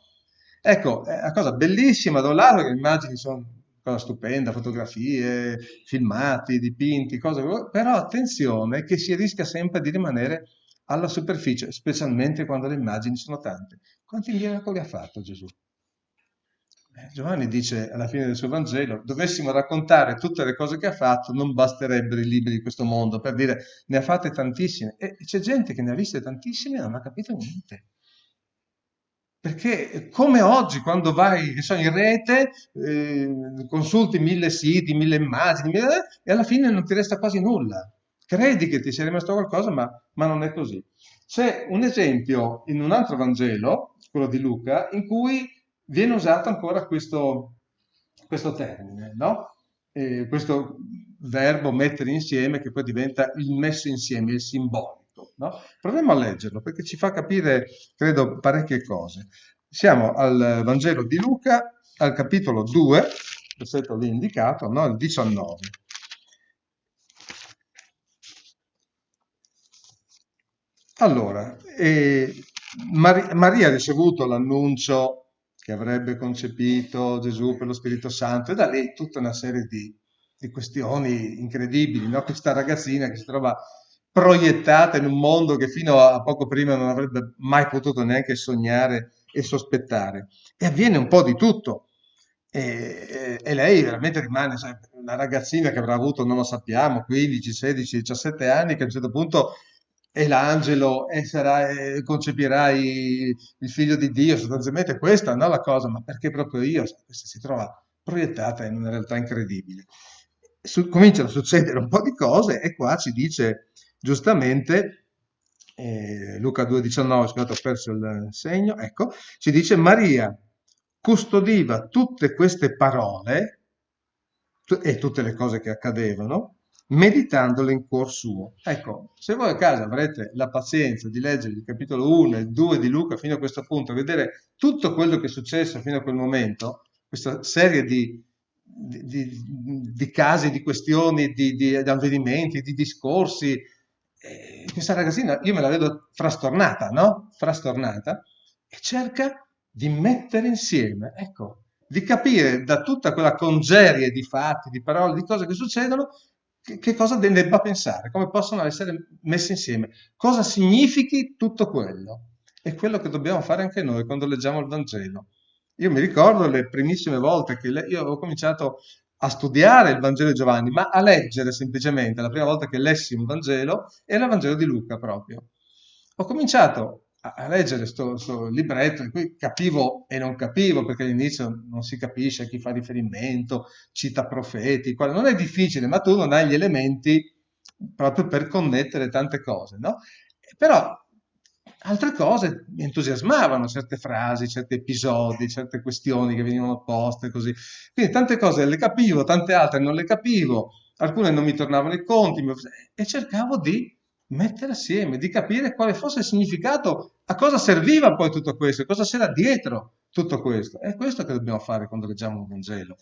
Ecco, è una cosa bellissima da un lato, che le immagini sono una cosa stupenda, fotografie, filmati, dipinti, cose, però attenzione che si rischia sempre di rimanere alla superficie, specialmente quando le immagini sono tante. Quanti miracoli ha fatto Gesù? Giovanni dice alla fine del suo Vangelo, dovessimo raccontare tutte le cose che ha fatto, non basterebbero i libri di questo mondo, per dire, ne ha fatte tantissime. E c'è gente che ne ha viste tantissime e non ha capito niente. Perché come oggi, quando vai che so, in rete, consulti 1000 siti, 1000 immagini, e alla fine non ti resta quasi nulla. Credi che ti sia rimasto qualcosa, ma non è così. C'è un esempio in un altro Vangelo, quello di Luca, in cui viene usato ancora questo termine, no? Questo verbo mettere insieme che poi diventa il messo insieme, il simbolico, no? Proviamo a leggerlo perché ci fa capire, credo, parecchie cose. Siamo al Vangelo di Luca, al capitolo 2, versetto lì indicato, no? Il 19. Allora, Maria ha ricevuto l'annuncio che avrebbe concepito Gesù per lo Spirito Santo e da lì tutta una serie di questioni incredibili, no? Questa ragazzina che si trova proiettata in un mondo che fino a poco prima non avrebbe mai potuto neanche sognare e sospettare. E avviene un po' di tutto. E lei veramente rimane sai, una ragazzina che avrà avuto, non lo sappiamo, 15, 16, 17 anni, che a un certo punto è l'angelo e concepirà il figlio di Dio, sostanzialmente questa no, la cosa, ma perché proprio io? Questa si trova proiettata in una realtà incredibile. Cominciano a succedere un po' di cose e qua ci dice giustamente, Luca 2,19, scusate ho perso il segno, ecco, ci dice Maria custodiva tutte queste parole e tutte le cose che accadevano, meditandole in cuor suo. Ecco, se voi a casa avrete la pazienza di leggere il capitolo 1 e il 2 di Luca fino a questo punto, vedere tutto quello che è successo fino a quel momento, questa serie di casi, di questioni, di avvenimenti, di discorsi, questa ragazzina, io me la vedo frastornata, no? Frastornata, e cerca di mettere insieme, ecco, di capire da tutta quella congerie di fatti, di parole, di cose che succedono, che cosa debba pensare, come possono essere messe insieme, cosa significhi tutto quello. È quello che dobbiamo fare anche noi quando leggiamo il Vangelo. Io mi ricordo le primissime volte che io ho cominciato a studiare il Vangelo di Giovanni, ma a leggere semplicemente. La prima volta che lessi un Vangelo era il Vangelo di Luca proprio. Ho cominciato a leggere questo libretto in cui capivo e non capivo, perché all'inizio non si capisce a chi fa riferimento, cita profeti, non è difficile, ma tu non hai gli elementi proprio per connettere tante cose, no? Però altre cose mi entusiasmavano, certe frasi, certi episodi, certe questioni che venivano poste così. Quindi tante cose le capivo, tante altre non le capivo, alcune non mi tornavano i conti e cercavo di mettere assieme, di capire quale fosse il significato, a cosa serviva poi tutto questo, cosa c'era dietro tutto questo. È questo che dobbiamo fare quando leggiamo un Vangelo.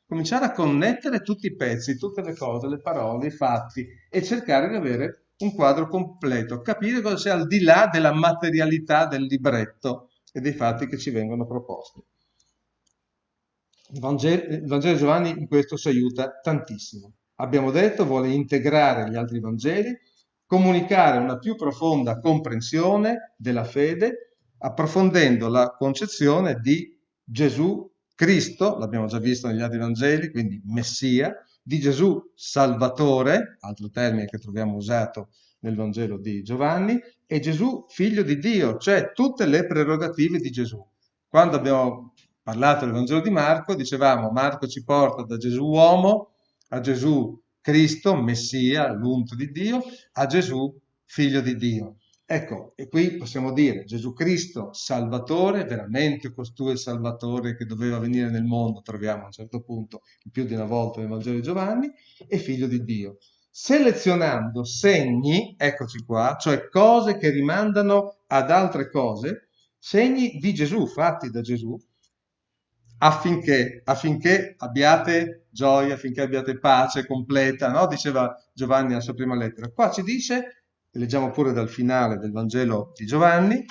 Cominciare a connettere tutti i pezzi, tutte le cose, le parole, i fatti e cercare di avere un quadro completo, capire cosa c'è al di là della materialità del libretto e dei fatti che ci vengono proposti. Il Vangelo di Giovanni in questo ci aiuta tantissimo. Abbiamo detto, vuole integrare gli altri Vangeli, comunicare una più profonda comprensione della fede, approfondendo la concezione di Gesù Cristo, l'abbiamo già visto negli altri Vangeli, quindi Messia, di Gesù Salvatore, altro termine che troviamo usato nel Vangelo di Giovanni, e Gesù Figlio di Dio, cioè tutte le prerogative di Gesù. Quando abbiamo parlato del Vangelo di Marco, dicevamo Marco ci porta da Gesù uomo a Gesù Cristo, Messia, l'unto di Dio, a Gesù Figlio di Dio. Ecco, e qui possiamo dire Gesù Cristo Salvatore, veramente costui il Salvatore che doveva venire nel mondo, troviamo a un certo punto più di una volta nel Vangelo di Giovanni, e Figlio di Dio. Selezionando segni, eccoci qua, cioè cose che rimandano ad altre cose, segni di Gesù, fatti da Gesù, affinché abbiate gioia, affinché abbiate pace completa, no? Diceva Giovanni nella sua prima lettera. Qua ci dice, leggiamo pure dal finale del Vangelo di Giovanni,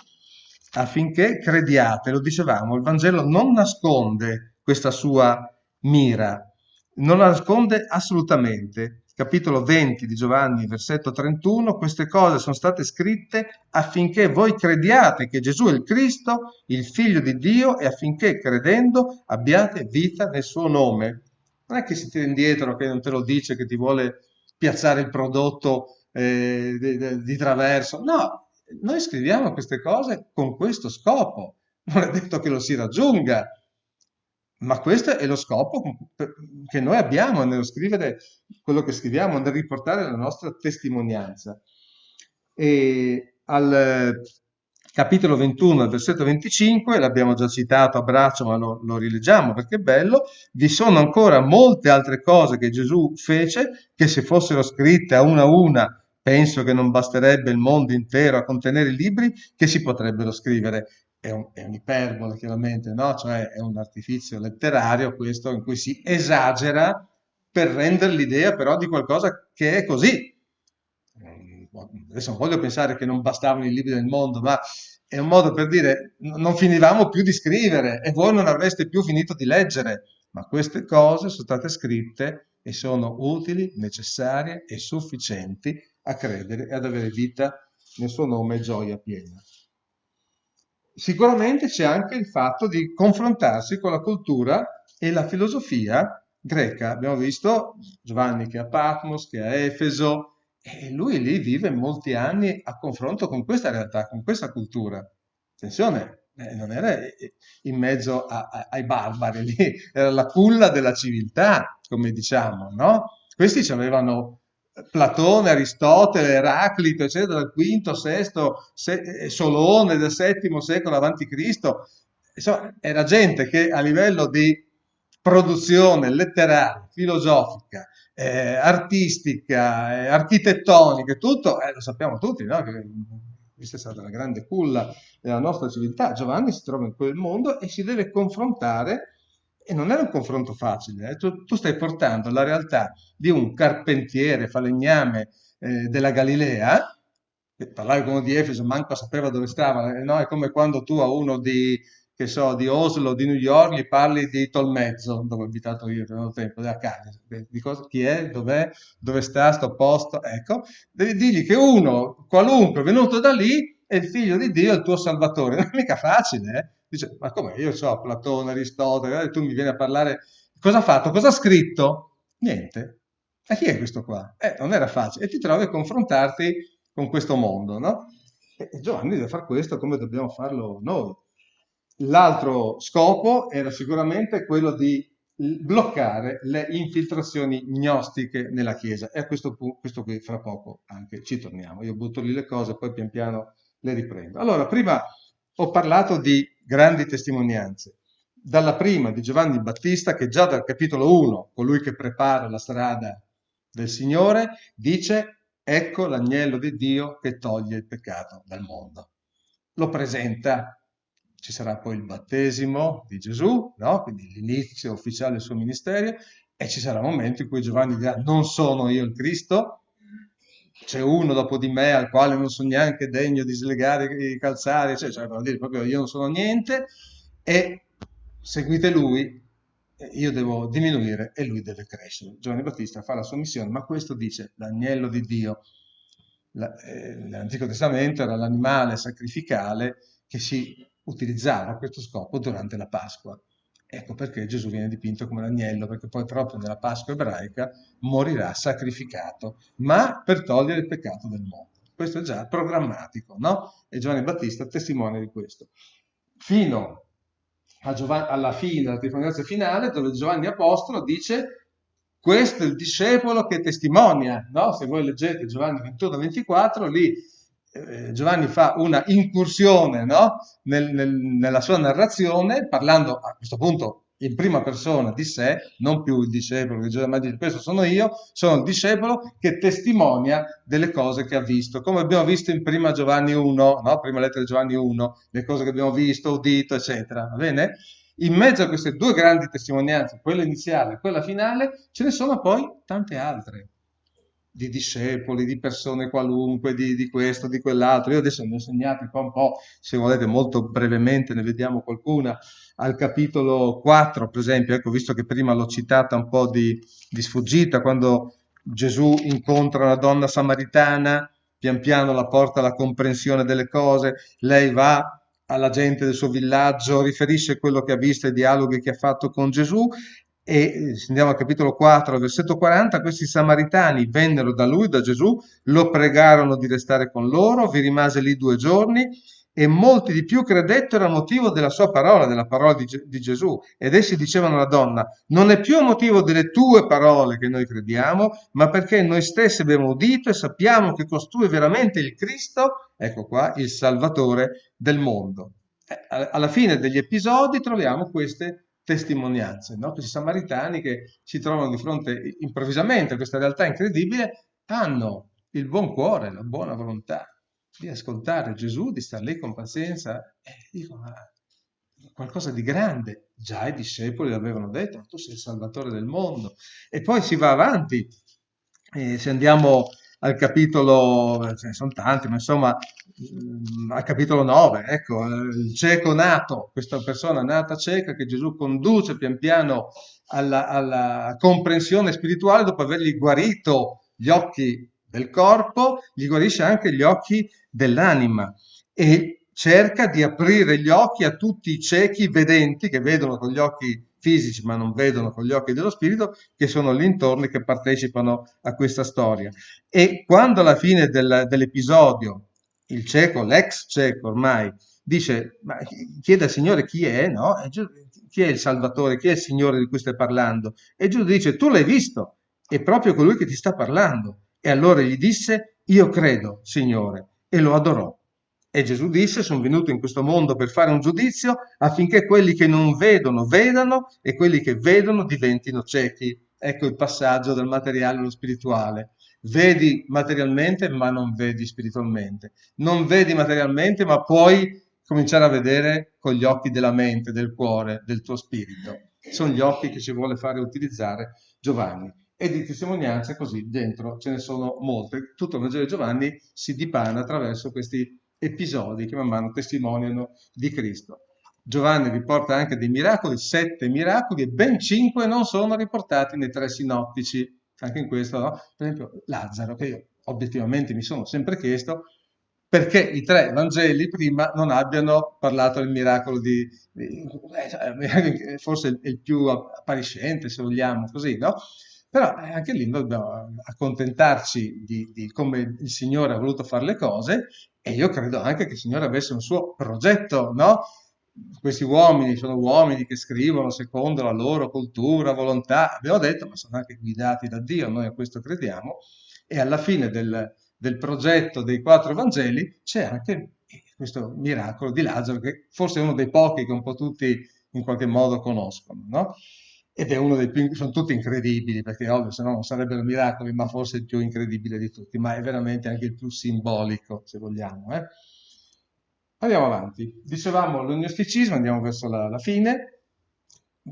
affinché crediate, lo dicevamo, il Vangelo non nasconde questa sua mira, non la nasconde assolutamente, capitolo 20 di Giovanni, versetto 31, queste cose sono state scritte affinché voi crediate che Gesù è il Cristo, il Figlio di Dio, e affinché credendo abbiate vita nel suo nome. Non è che si tira indietro, che non te lo dice, che ti vuole piazzare il prodotto di traverso. No, noi scriviamo queste cose con questo scopo. Non è detto che lo si raggiunga, ma questo è lo scopo che noi abbiamo nello scrivere quello che scriviamo, nel riportare la nostra testimonianza. E al capitolo 21, al versetto 25, l'abbiamo già citato a braccio, ma lo rileggiamo perché è bello, vi sono ancora molte altre cose che Gesù fece, che se fossero scritte a una, penso che non basterebbe il mondo intero a contenere i libri che si potrebbero scrivere. È un'iperbole, chiaramente, no? Cioè è un artifizio letterario questo in cui si esagera per rendere l'idea però di qualcosa che è così. Adesso non voglio pensare che non bastavano i libri del mondo, ma è un modo per dire non finivamo più di scrivere e voi non avreste più finito di leggere, ma queste cose sono state scritte e sono utili, necessarie e sufficienti a credere e ad avere vita nel suo nome e gioia piena. Sicuramente c'è anche il fatto di confrontarsi con la cultura e la filosofia greca. Abbiamo visto Giovanni che è a Patmos, che è a Efeso, e lui lì vive molti anni a confronto con questa realtà, con questa cultura. Attenzione, non era in mezzo ai barbari, lì era la culla della civiltà, come diciamo, no? Questi ci avevano Platone, Aristotele, Eraclito, eccetera, dal V, VI, Solone del VII secolo avanti Cristo. Insomma, era gente che a livello di produzione letteraria, filosofica, artistica, architettonica, tutto, lo sappiamo tutti, no? Che questa è stata la grande culla della nostra civiltà. Giovanni si trova in quel mondo e si deve confrontare, e non è un confronto facile, eh. Tu stai portando la realtà di un carpentiere, falegname della Galilea, che parlavi con uno di Efeso, manco sapeva dove stava, no? È come quando tu a uno di, che so, di Oslo, di New York, gli parli di Tolmezzo, dove ho abitato io per un tempo, della Cagna, di chi è, dov'è, dove sta sto posto, ecco, devi dirgli che uno qualunque venuto da lì è il figlio di Dio, è il tuo salvatore, non è mica facile, eh? Dice, ma come, io so Platone, Aristotele, tu mi vieni a parlare, cosa ha fatto, cosa ha scritto? Niente. E chi è questo qua? Non era facile. E ti trovi a confrontarti con questo mondo, no? E Giovanni deve fare questo come dobbiamo farlo noi. L'altro scopo era sicuramente quello di bloccare le infiltrazioni gnostiche nella Chiesa. E a questo punto, questo qui fra poco anche ci torniamo. Io butto lì le cose, poi pian piano le riprendo. Allora, prima ho parlato di grandi testimonianze. Dalla prima di Giovanni Battista, che già dal capitolo 1, colui che prepara la strada del Signore, dice: ecco l'agnello di Dio che toglie il peccato dal mondo. Lo presenta, ci sarà poi il battesimo di Gesù, no? Quindi l'inizio ufficiale del suo ministero, e ci sarà un momento in cui Giovanni dirà: non sono io il Cristo, c'è uno dopo di me al quale non sono neanche degno di slegare i calzari, cioè per dire proprio io non sono niente, e seguite lui, io devo diminuire e lui deve crescere. Giovanni Battista fa la sua missione, ma questo dice l'agnello di Dio. L'Antico Testamento era l'animale sacrificale che si utilizzava a questo scopo durante la Pasqua. Ecco perché Gesù viene dipinto come l'agnello, perché poi proprio nella Pasqua ebraica morirà sacrificato, ma per togliere il peccato del mondo. Questo è già programmatico, no? E Giovanni Battista testimonia di questo. Fino alla fine, alla testimonianza finale, dove Giovanni Apostolo dice: questo è il discepolo che testimonia, no? Se voi leggete Giovanni 21-24, lì Giovanni fa una incursione, no? Nella sua narrazione, parlando a questo punto in prima persona di sé, non più il discepolo che Giovanni dice: questo sono io, sono il discepolo che testimonia delle cose che ha visto, come abbiamo visto in prima Giovanni 1, no? Prima lettera di Giovanni 1, le cose che abbiamo visto, udito, eccetera, va bene? In mezzo a queste due grandi testimonianze, quella iniziale e quella finale, ce ne sono poi tante altre, di discepoli, di persone qualunque, di questo, di quell'altro. Io adesso ne ho segnati qua un po', se volete molto brevemente ne vediamo qualcuna. Al capitolo 4, per esempio, ecco, visto che prima l'ho citata un po' di sfuggita, quando Gesù incontra una donna samaritana, pian piano la porta alla comprensione delle cose, lei va alla gente del suo villaggio, riferisce quello che ha visto, i dialoghi che ha fatto con Gesù e se andiamo al capitolo 4, versetto 40, questi samaritani vennero da lui, da Gesù, lo pregarono di restare con loro, vi rimase lì 2 giorni e molti di più credettero a motivo della sua parola, della parola di Gesù. Ed essi dicevano alla donna, non è più a motivo delle tue parole che noi crediamo, ma perché noi stessi abbiamo udito e sappiamo che costui è veramente il Cristo, ecco qua, il Salvatore del mondo. Alla fine degli episodi troviamo queste testimonianze, no? Questi samaritani che si trovano di fronte improvvisamente a questa realtà incredibile, hanno il buon cuore, la buona volontà di ascoltare Gesù, di stare lì con pazienza, e dico, ma qualcosa di grande. Già i discepoli l'avevano detto, tu sei il Salvatore del mondo. E poi si va avanti. Se andiamo al capitolo, ce ne sono tanti, ma insomma, al capitolo 9, ecco, il cieco nato, questa persona nata cieca che Gesù conduce pian piano alla comprensione spirituale dopo avergli guarito gli occhi del corpo, gli guarisce anche gli occhi dell'anima e cerca di aprire gli occhi a tutti i ciechi vedenti che vedono con gli occhi fisici ma non vedono con gli occhi dello spirito, che sono lì intorno e che partecipano a questa storia. E quando alla fine dell'episodio il cieco, l'ex cieco ormai, dice, ma chiede al Signore chi è, no? Chi è il Salvatore, chi è il Signore di cui stai parlando? E Gesù dice, tu l'hai visto, è proprio colui che ti sta parlando. E allora gli disse, io credo, Signore, e lo adorò. E Gesù disse, sono venuto in questo mondo per fare un giudizio affinché quelli che non vedono vedano e quelli che vedono diventino ciechi. Ecco il passaggio dal materiale allo spirituale. Vedi materialmente ma non vedi spiritualmente. Non vedi materialmente ma puoi cominciare a vedere con gli occhi della mente, del cuore, del tuo spirito. Sono gli occhi che ci vuole fare utilizzare Giovanni. E di testimonianze così dentro ce ne sono molte. Tutto il Vangelo di Giovanni si dipana attraverso questi episodi che man mano testimoniano di Cristo. Giovanni riporta anche dei miracoli, 7 miracoli, e ben 5 non sono riportati nei 3 sinottici. Anche in questo, no? Per esempio, Lazzaro, che io obiettivamente mi sono sempre chiesto perché i 3 Vangeli prima non abbiano parlato del miracolo forse il più appariscente, se vogliamo, così, no? Però anche lì noi dobbiamo accontentarci di come il Signore ha voluto fare le cose e io credo anche che il Signore avesse un suo progetto, no? Questi uomini sono uomini che scrivono secondo la loro cultura, volontà, abbiamo detto, ma sono anche guidati da Dio, noi a questo crediamo, e alla fine del progetto dei 4 Vangeli c'è anche questo miracolo di Lazzaro, che forse è uno dei pochi che un po' tutti in qualche modo conoscono, no? Ed è uno dei più, sono tutti incredibili, perché ovvio, se no non sarebbero miracoli, ma forse il più incredibile di tutti, ma è veramente anche il più simbolico, se vogliamo, eh. Andiamo avanti. Dicevamo l'ognosticismo, andiamo verso la fine,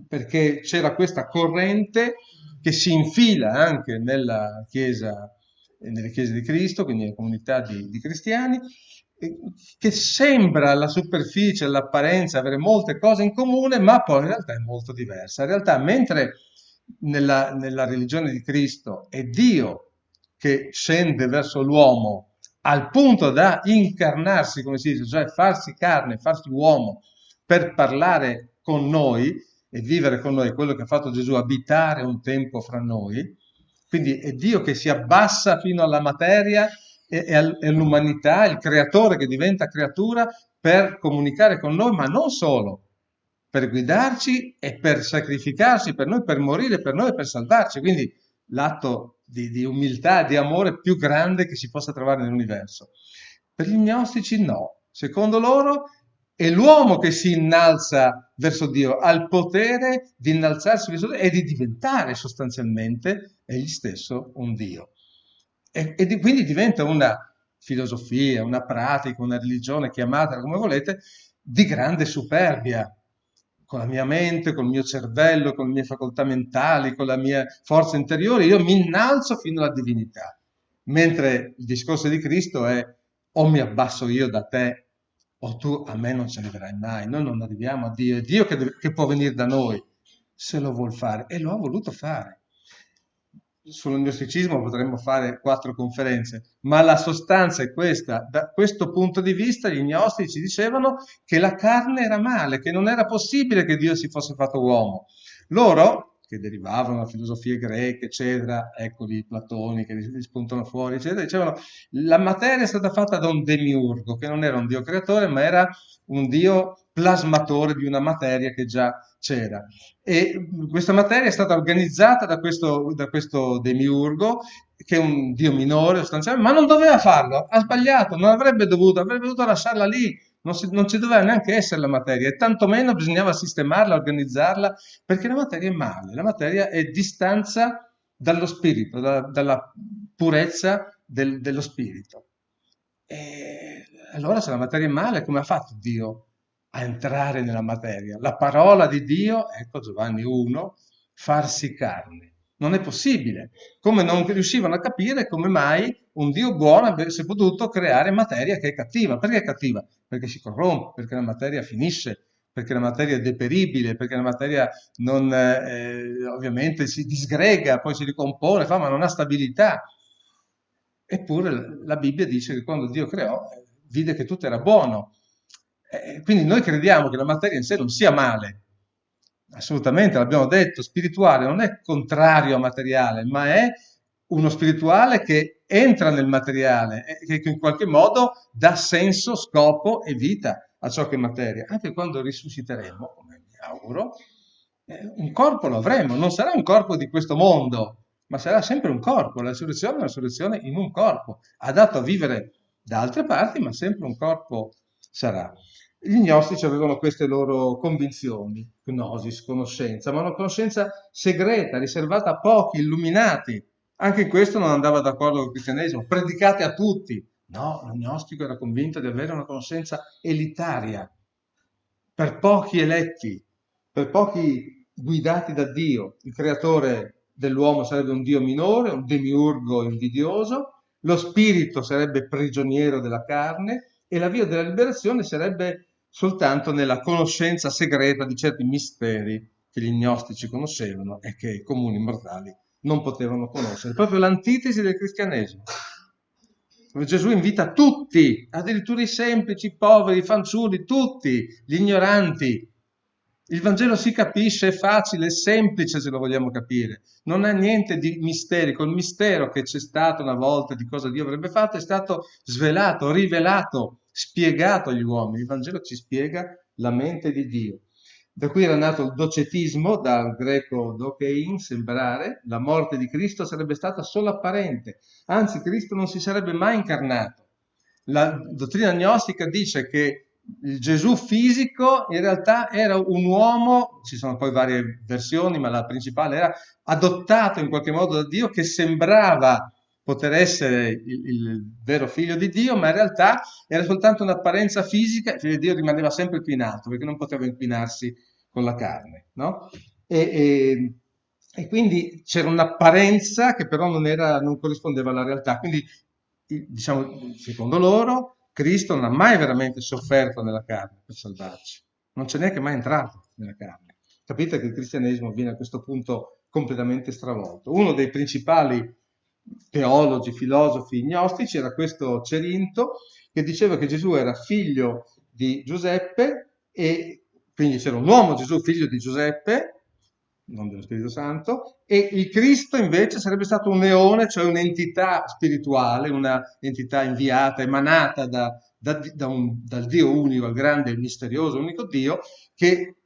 perché c'era questa corrente che si infila anche nella Chiesa, nelle chiese di Cristo, quindi nelle comunità di cristiani, che sembra alla superficie, all'apparenza, avere molte cose in comune, ma poi in realtà è molto diversa. In realtà, mentre nella religione di Cristo è Dio che scende verso l'uomo al punto da incarnarsi, come si dice, cioè farsi carne, farsi uomo per parlare con noi e vivere con noi, quello che ha fatto Gesù, abitare un tempo fra noi. Quindi è Dio che si abbassa fino alla materia e all'umanità, il creatore che diventa creatura per comunicare con noi, ma non solo, per guidarci e per sacrificarsi per noi, per morire per noi e per salvarci. Quindi l'atto di umiltà, di amore più grande che si possa trovare nell'universo. Per gli gnostici no. Secondo loro è l'uomo che si innalza verso Dio, ha il potere di innalzarsi verso Dio e di diventare sostanzialmente egli stesso un Dio. E quindi diventa una filosofia, una pratica, una religione, chiamatela come volete, di grande superbia, con la mia mente, col mio cervello, con le mie facoltà mentali, con la mia forza interiore, io mi innalzo fino alla divinità. Mentre il discorso di Cristo è o mi abbasso io da te o tu a me non ci arriverai mai. Noi non arriviamo a Dio, è Dio che può venire da noi se lo vuol fare e lo ha voluto fare. sul gnosticismo potremmo fare 4 conferenze, ma la sostanza è questa. Da questo punto di vista gli gnostici dicevano che la carne era male, che non era possibile che Dio si fosse fatto uomo. Loro, che derivavano da filosofie greche, eccetera, eccoli i platoni che li spuntano fuori, eccetera, dicevano la materia è stata fatta da un demiurgo, che non era un dio creatore, ma era un dio plasmatore di una materia che già c'era. E questa materia è stata organizzata da questo demiurgo, che è un dio minore sostanzialmente, ma non doveva farlo, ha sbagliato, non avrebbe dovuto lasciarla lì, non ci doveva neanche essere la materia, e tantomeno bisognava sistemarla, organizzarla, perché la materia è male, la materia è distanza dallo spirito, dalla purezza dello spirito. E allora se la materia è male, come ha fatto Dio a entrare nella materia? La parola di Dio, ecco Giovanni 1, farsi carne. Non è possibile. Come non riuscivano a capire come mai un Dio buono avesse potuto creare materia che è cattiva. Perché è cattiva? Perché si corrompe, perché la materia finisce, perché la materia è deperibile, perché la materia non, ovviamente si disgrega, poi si ricompone, ma non ha stabilità. Eppure la Bibbia dice che quando Dio creò, vide che tutto era buono. Quindi noi crediamo che la materia in sé non sia male, assolutamente, l'abbiamo detto, spirituale non è contrario a materiale, ma è uno spirituale che entra nel materiale, che in qualche modo dà senso, scopo e vita a ciò che è materia. Anche quando risusciteremo, come mi auguro, un corpo lo avremo, non sarà un corpo di questo mondo, ma sarà sempre un corpo. La risurrezione è una risurrezione in un corpo, adatto a vivere da altre parti, ma sempre un corpo sarà. Gli gnostici avevano queste loro convinzioni, gnosis, conoscenza, ma una conoscenza segreta, riservata a pochi, illuminati. Anche in questo non andava d'accordo con il cristianesimo, predicate a tutti. No, lo gnostico era convinto di avere una conoscenza elitaria, per pochi eletti, per pochi guidati da Dio. Il creatore dell'uomo sarebbe un Dio minore, un demiurgo invidioso, lo spirito sarebbe prigioniero della carne e la via della liberazione sarebbe soltanto nella conoscenza segreta di certi misteri che gli gnostici conoscevano e che i comuni mortali non potevano conoscere. Proprio l'antitesi del cristianesimo. Gesù invita tutti, addirittura i semplici, i poveri, i fanciulli, tutti, gli ignoranti. Il Vangelo si capisce, è facile, è semplice se lo vogliamo capire. Non ha niente di misterico. Il mistero che c'è stato una volta di cosa Dio avrebbe fatto è stato svelato, rivelato, spiegato agli uomini. Il Vangelo ci spiega la mente di Dio. Da qui era nato il docetismo, dal greco dokein, sembrare. La morte di Cristo sarebbe stata solo apparente, anzi Cristo non si sarebbe mai incarnato. La dottrina gnostica dice che il Gesù fisico in realtà era un uomo, ci sono poi varie versioni, ma la principale era adottato in qualche modo da Dio, che sembrava poter essere il vero figlio di Dio, ma in realtà era soltanto un'apparenza fisica. Il figlio di Dio rimaneva sempre più in alto perché non poteva inclinarsi con la carne, no? E quindi c'era un'apparenza che però non corrispondeva alla realtà. Quindi, diciamo, secondo loro, Cristo non ha mai veramente sofferto nella carne per salvarci, non c'è neanche mai entrato nella carne. Capite che il cristianesimo viene a questo punto completamente stravolto. Uno dei principali teologi, filosofi gnostici era questo Cerinto, che diceva che Gesù era figlio di Giuseppe, e quindi c'era un uomo Gesù figlio di Giuseppe, non dello Spirito Santo, e il Cristo invece sarebbe stato un leone, cioè un'entità spirituale, una entità inviata, emanata dal Dio unico, al grande, misterioso, unico Dio, che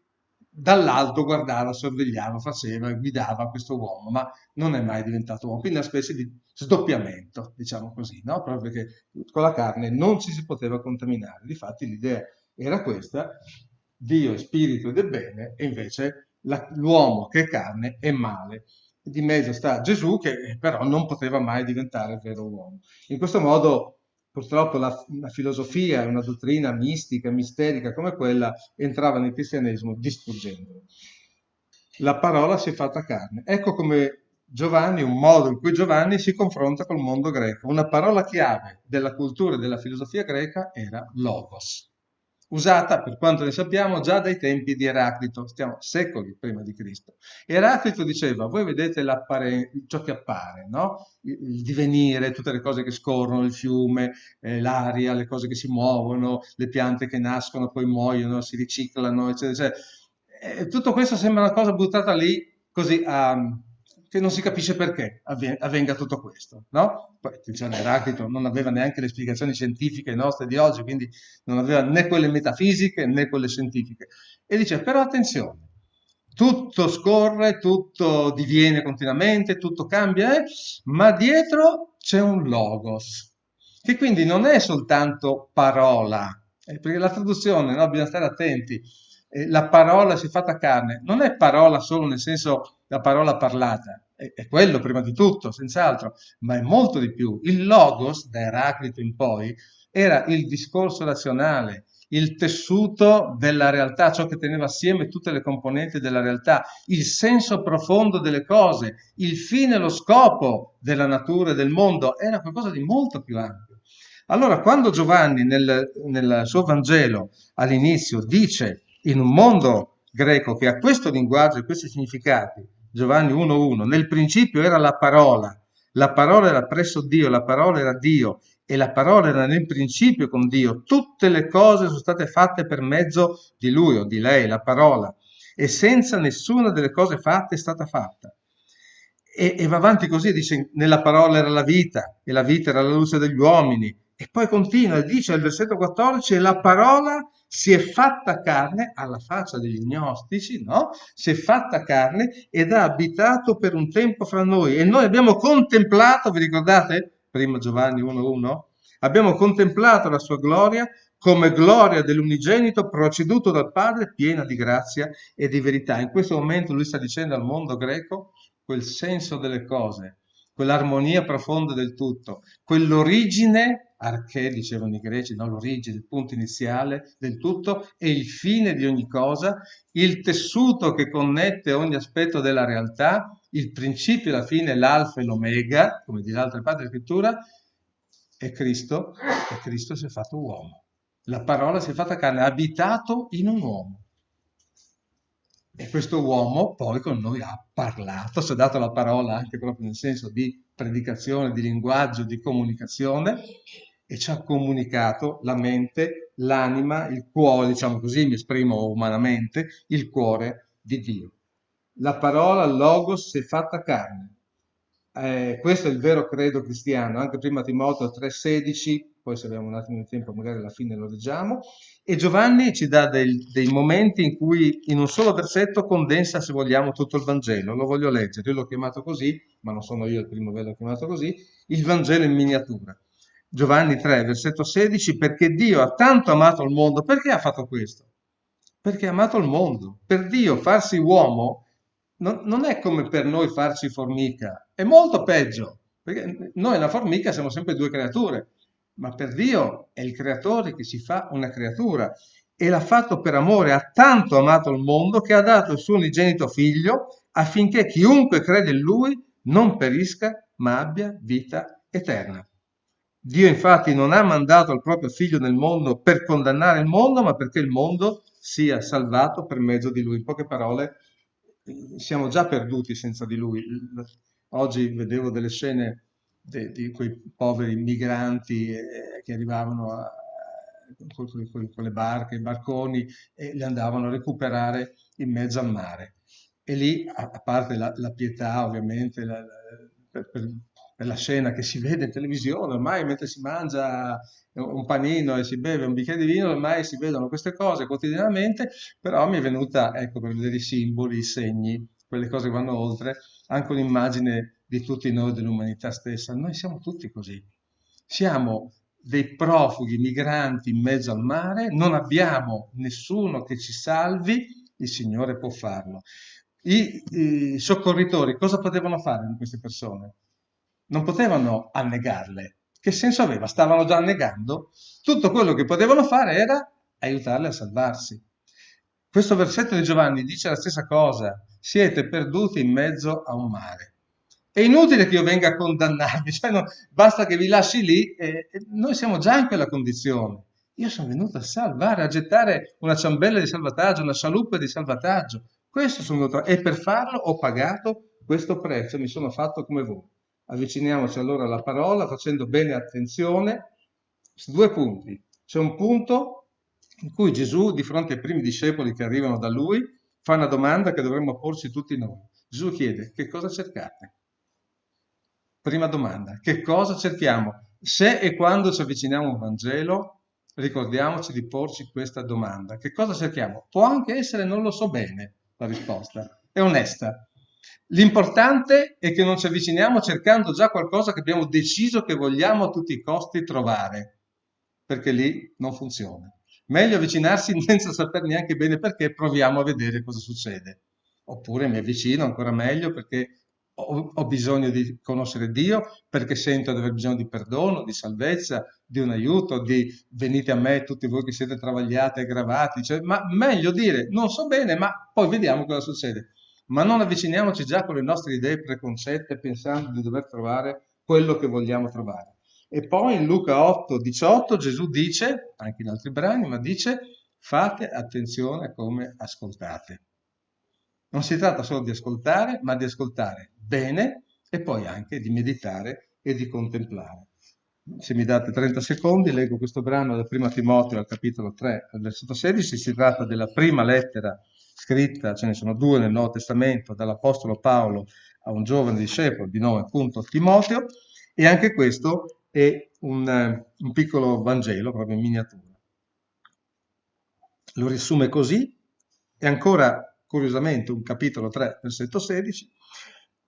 dall'alto guardava, sorvegliava, faceva, guidava questo uomo, ma non è mai diventato uomo. Quindi una specie di sdoppiamento, diciamo così, no? Proprio perché con la carne non ci si poteva contaminare. Difatti l'idea era questa: Dio è spirito ed è bene, e invece l'uomo che è carne è male. Di mezzo sta Gesù, che però non poteva mai diventare il vero uomo. In questo modo, purtroppo, la filosofia e una dottrina mistica, misterica come quella entrava nel cristianesimo distruggendolo. La parola si è fatta carne. Ecco come Giovanni, un modo in cui Giovanni si confronta col mondo greco. Una parola chiave della cultura e della filosofia greca era logos. usata, per quanto ne sappiamo, già dai tempi di Eraclito, stiamo secoli prima di Cristo. Eraclito diceva, voi vedete ciò che appare, no? Il divenire, tutte le cose che scorrono, il fiume, l'aria, le cose che si muovono, le piante che nascono, poi muoiono, si riciclano, eccetera, eccetera. Tutto questo sembra una cosa buttata lì così che non si capisce perché avvenga tutto questo, no? Poi attenzione, Eraclito non aveva neanche le spiegazioni scientifiche nostre di oggi, quindi non aveva né quelle metafisiche né quelle scientifiche. E dice, però attenzione, tutto scorre, tutto diviene continuamente, tutto cambia, ma dietro c'è un logos, che quindi non è soltanto parola, perché la traduzione, no, bisogna stare attenti, la parola si è fatta carne, non è parola solo nel senso la parola parlata, è quello prima di tutto, senz'altro, ma è molto di più. Il logos, da Eraclito in poi, era il discorso razionale, il tessuto della realtà, ciò che teneva assieme tutte le componenti della realtà, il senso profondo delle cose, il fine e lo scopo della natura e del mondo, era qualcosa di molto più ampio. Allora, quando Giovanni nel suo Vangelo all'inizio dice in un mondo greco che ha questo linguaggio e questi significati, Giovanni 1.1, nel principio era la parola era presso Dio, la parola era Dio e la parola era nel principio con Dio, tutte le cose sono state fatte per mezzo di lui o di lei, la parola, e senza nessuna delle cose fatte è stata fatta. E va avanti così, dice, nella parola era la vita, e la vita era la luce degli uomini, e poi continua e dice al versetto 14, la parola si è fatta carne, alla faccia degli gnostici, no? Si è fatta carne ed ha abitato per un tempo fra noi. E noi abbiamo contemplato, vi ricordate? Prima Giovanni 1.1? Abbiamo contemplato la sua gloria come gloria dell'unigenito proceduto dal Padre, piena di grazia e di verità. In questo momento lui sta dicendo al mondo greco quel senso delle cose, quell'armonia profonda del tutto, quell'origine, arché dicevano i greci, no? L'origine, il punto iniziale del tutto e il fine di ogni cosa, il tessuto che connette ogni aspetto della realtà, il principio e la fine, l'alfa e l'omega, come di altre parti della scrittura, e Cristo si è fatto uomo. La parola si è fatta carne, ha abitato in un uomo. E questo uomo poi con noi ha parlato, si è dato la parola anche proprio nel senso di predicazione, di linguaggio, di comunicazione e ci ha comunicato la mente, l'anima, il cuore, diciamo così, mi esprimo umanamente, il cuore di Dio. La parola Logos si è fatta carne. Questo è il vero credo cristiano, anche prima Timoteo 3,16, poi se abbiamo un attimo di tempo magari alla fine lo leggiamo, e Giovanni ci dà dei momenti in cui in un solo versetto condensa, se vogliamo, tutto il Vangelo. Lo voglio leggere, io l'ho chiamato così, ma non sono io il primo che l'ho chiamato così, il Vangelo in miniatura. Giovanni 3, versetto 16, perché Dio ha tanto amato il mondo. Perché ha fatto questo? Perché ha amato il mondo. Per Dio farsi uomo non è come per noi farci formica, è molto peggio, perché noi e la formica siamo sempre due creature, ma per Dio è il creatore che si fa una creatura e l'ha fatto per amore, ha tanto amato il mondo che ha dato il suo unigenito figlio affinché chiunque crede in lui non perisca ma abbia vita eterna. Dio infatti non ha mandato il proprio figlio nel mondo per condannare il mondo, ma perché il mondo sia salvato per mezzo di lui. In poche parole, siamo già perduti senza di lui. Oggi vedevo delle scene di quei poveri migranti che arrivavano con le barche, i barconi e li andavano a recuperare in mezzo al mare. E lì, a parte la pietà, ovviamente, per la scena che si vede in televisione, ormai mentre si mangia un panino e si beve un bicchiere di vino, ormai si vedono queste cose quotidianamente, però mi è venuta, ecco, per vedere i simboli, i segni, quelle cose che vanno oltre, anche un'immagine di tutti noi, dell'umanità stessa. Noi siamo tutti così. Siamo dei profughi, migranti in mezzo al mare, non abbiamo nessuno che ci salvi, il Signore può farlo. I soccorritori cosa potevano fare con queste persone? Non potevano annegarle. Che senso aveva? Stavano già annegando? Tutto quello che potevano fare era aiutarle a salvarsi. Questo versetto di Giovanni dice la stessa cosa. Siete perduti in mezzo a un mare. È inutile che io venga a condannarvi, cioè basta che vi lasci lì e noi siamo già in quella condizione. Io sono venuto a salvare, a gettare una ciambella di salvataggio, una scialuppa di salvataggio. Questo sono venuto e per farlo ho pagato questo prezzo, mi sono fatto come voi. Avviciniamoci allora alla parola facendo bene attenzione su due punti. C'è un punto in cui Gesù, di fronte ai primi discepoli che arrivano da lui, fa una domanda che dovremmo porci tutti noi. Gesù chiede: che cosa cercate? Prima domanda, che cosa cerchiamo? Se e quando ci avviciniamo al Vangelo, ricordiamoci di porci questa domanda. Che cosa cerchiamo? Può anche essere non lo so bene la risposta, è onesta. L'importante è che non ci avviciniamo cercando già qualcosa che abbiamo deciso che vogliamo a tutti i costi trovare, perché lì non funziona. Meglio avvicinarsi senza sapere neanche bene perché, proviamo a vedere cosa succede. Oppure mi avvicino ancora meglio perché ho bisogno di conoscere Dio, perché sento di aver bisogno di perdono, di salvezza, di un aiuto, di venite a me tutti voi che siete travagliati e aggravati. Cioè, ma meglio dire non so bene, ma poi vediamo cosa succede. Ma non avviciniamoci già con le nostre idee preconcette pensando di dover trovare quello che vogliamo trovare. E poi in Luca 8,18 Gesù dice, anche in altri brani, ma dice: fate attenzione a come ascoltate. Non si tratta solo di ascoltare, ma di ascoltare bene e poi anche di meditare e di contemplare. Se mi date 30 secondi, leggo questo brano da Prima Timoteo al capitolo 3, al versetto 16. Si tratta della prima lettera scritta, ce ne sono due nel Nuovo Testamento, dall'Apostolo Paolo a un giovane discepolo di nome appunto Timoteo, e anche questo è un piccolo Vangelo, proprio in miniatura. Lo riassume così, e ancora curiosamente un capitolo 3, versetto 16,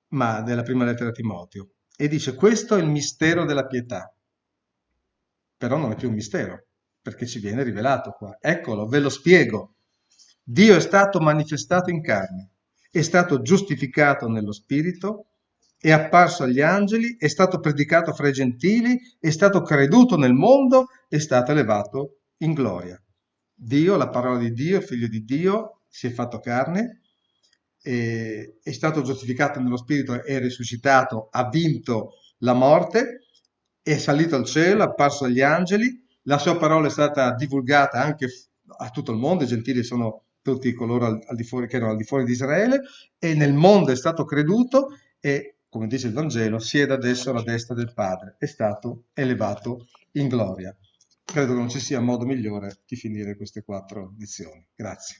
ma della prima lettera a Timoteo, e dice: questo è il mistero della pietà, però non è più un mistero, perché ci viene rivelato qua. Eccolo, ve lo spiego. Dio è stato manifestato in carne, è stato giustificato nello spirito, è apparso agli angeli, è stato predicato fra i gentili, è stato creduto nel mondo, è stato elevato in gloria. Dio, la parola di Dio, figlio di Dio, si è fatto carne, è stato giustificato nello spirito, è risuscitato, ha vinto la morte, è salito al cielo, è apparso agli angeli, la sua parola è stata divulgata anche a tutto il mondo, i gentili sono tutti coloro al di fuori, che erano al di fuori di Israele, e nel mondo è stato creduto e, come dice il Vangelo, siede adesso alla destra del Padre, è stato elevato in gloria. Credo che non ci sia modo migliore di finire queste 4 lezioni. Grazie.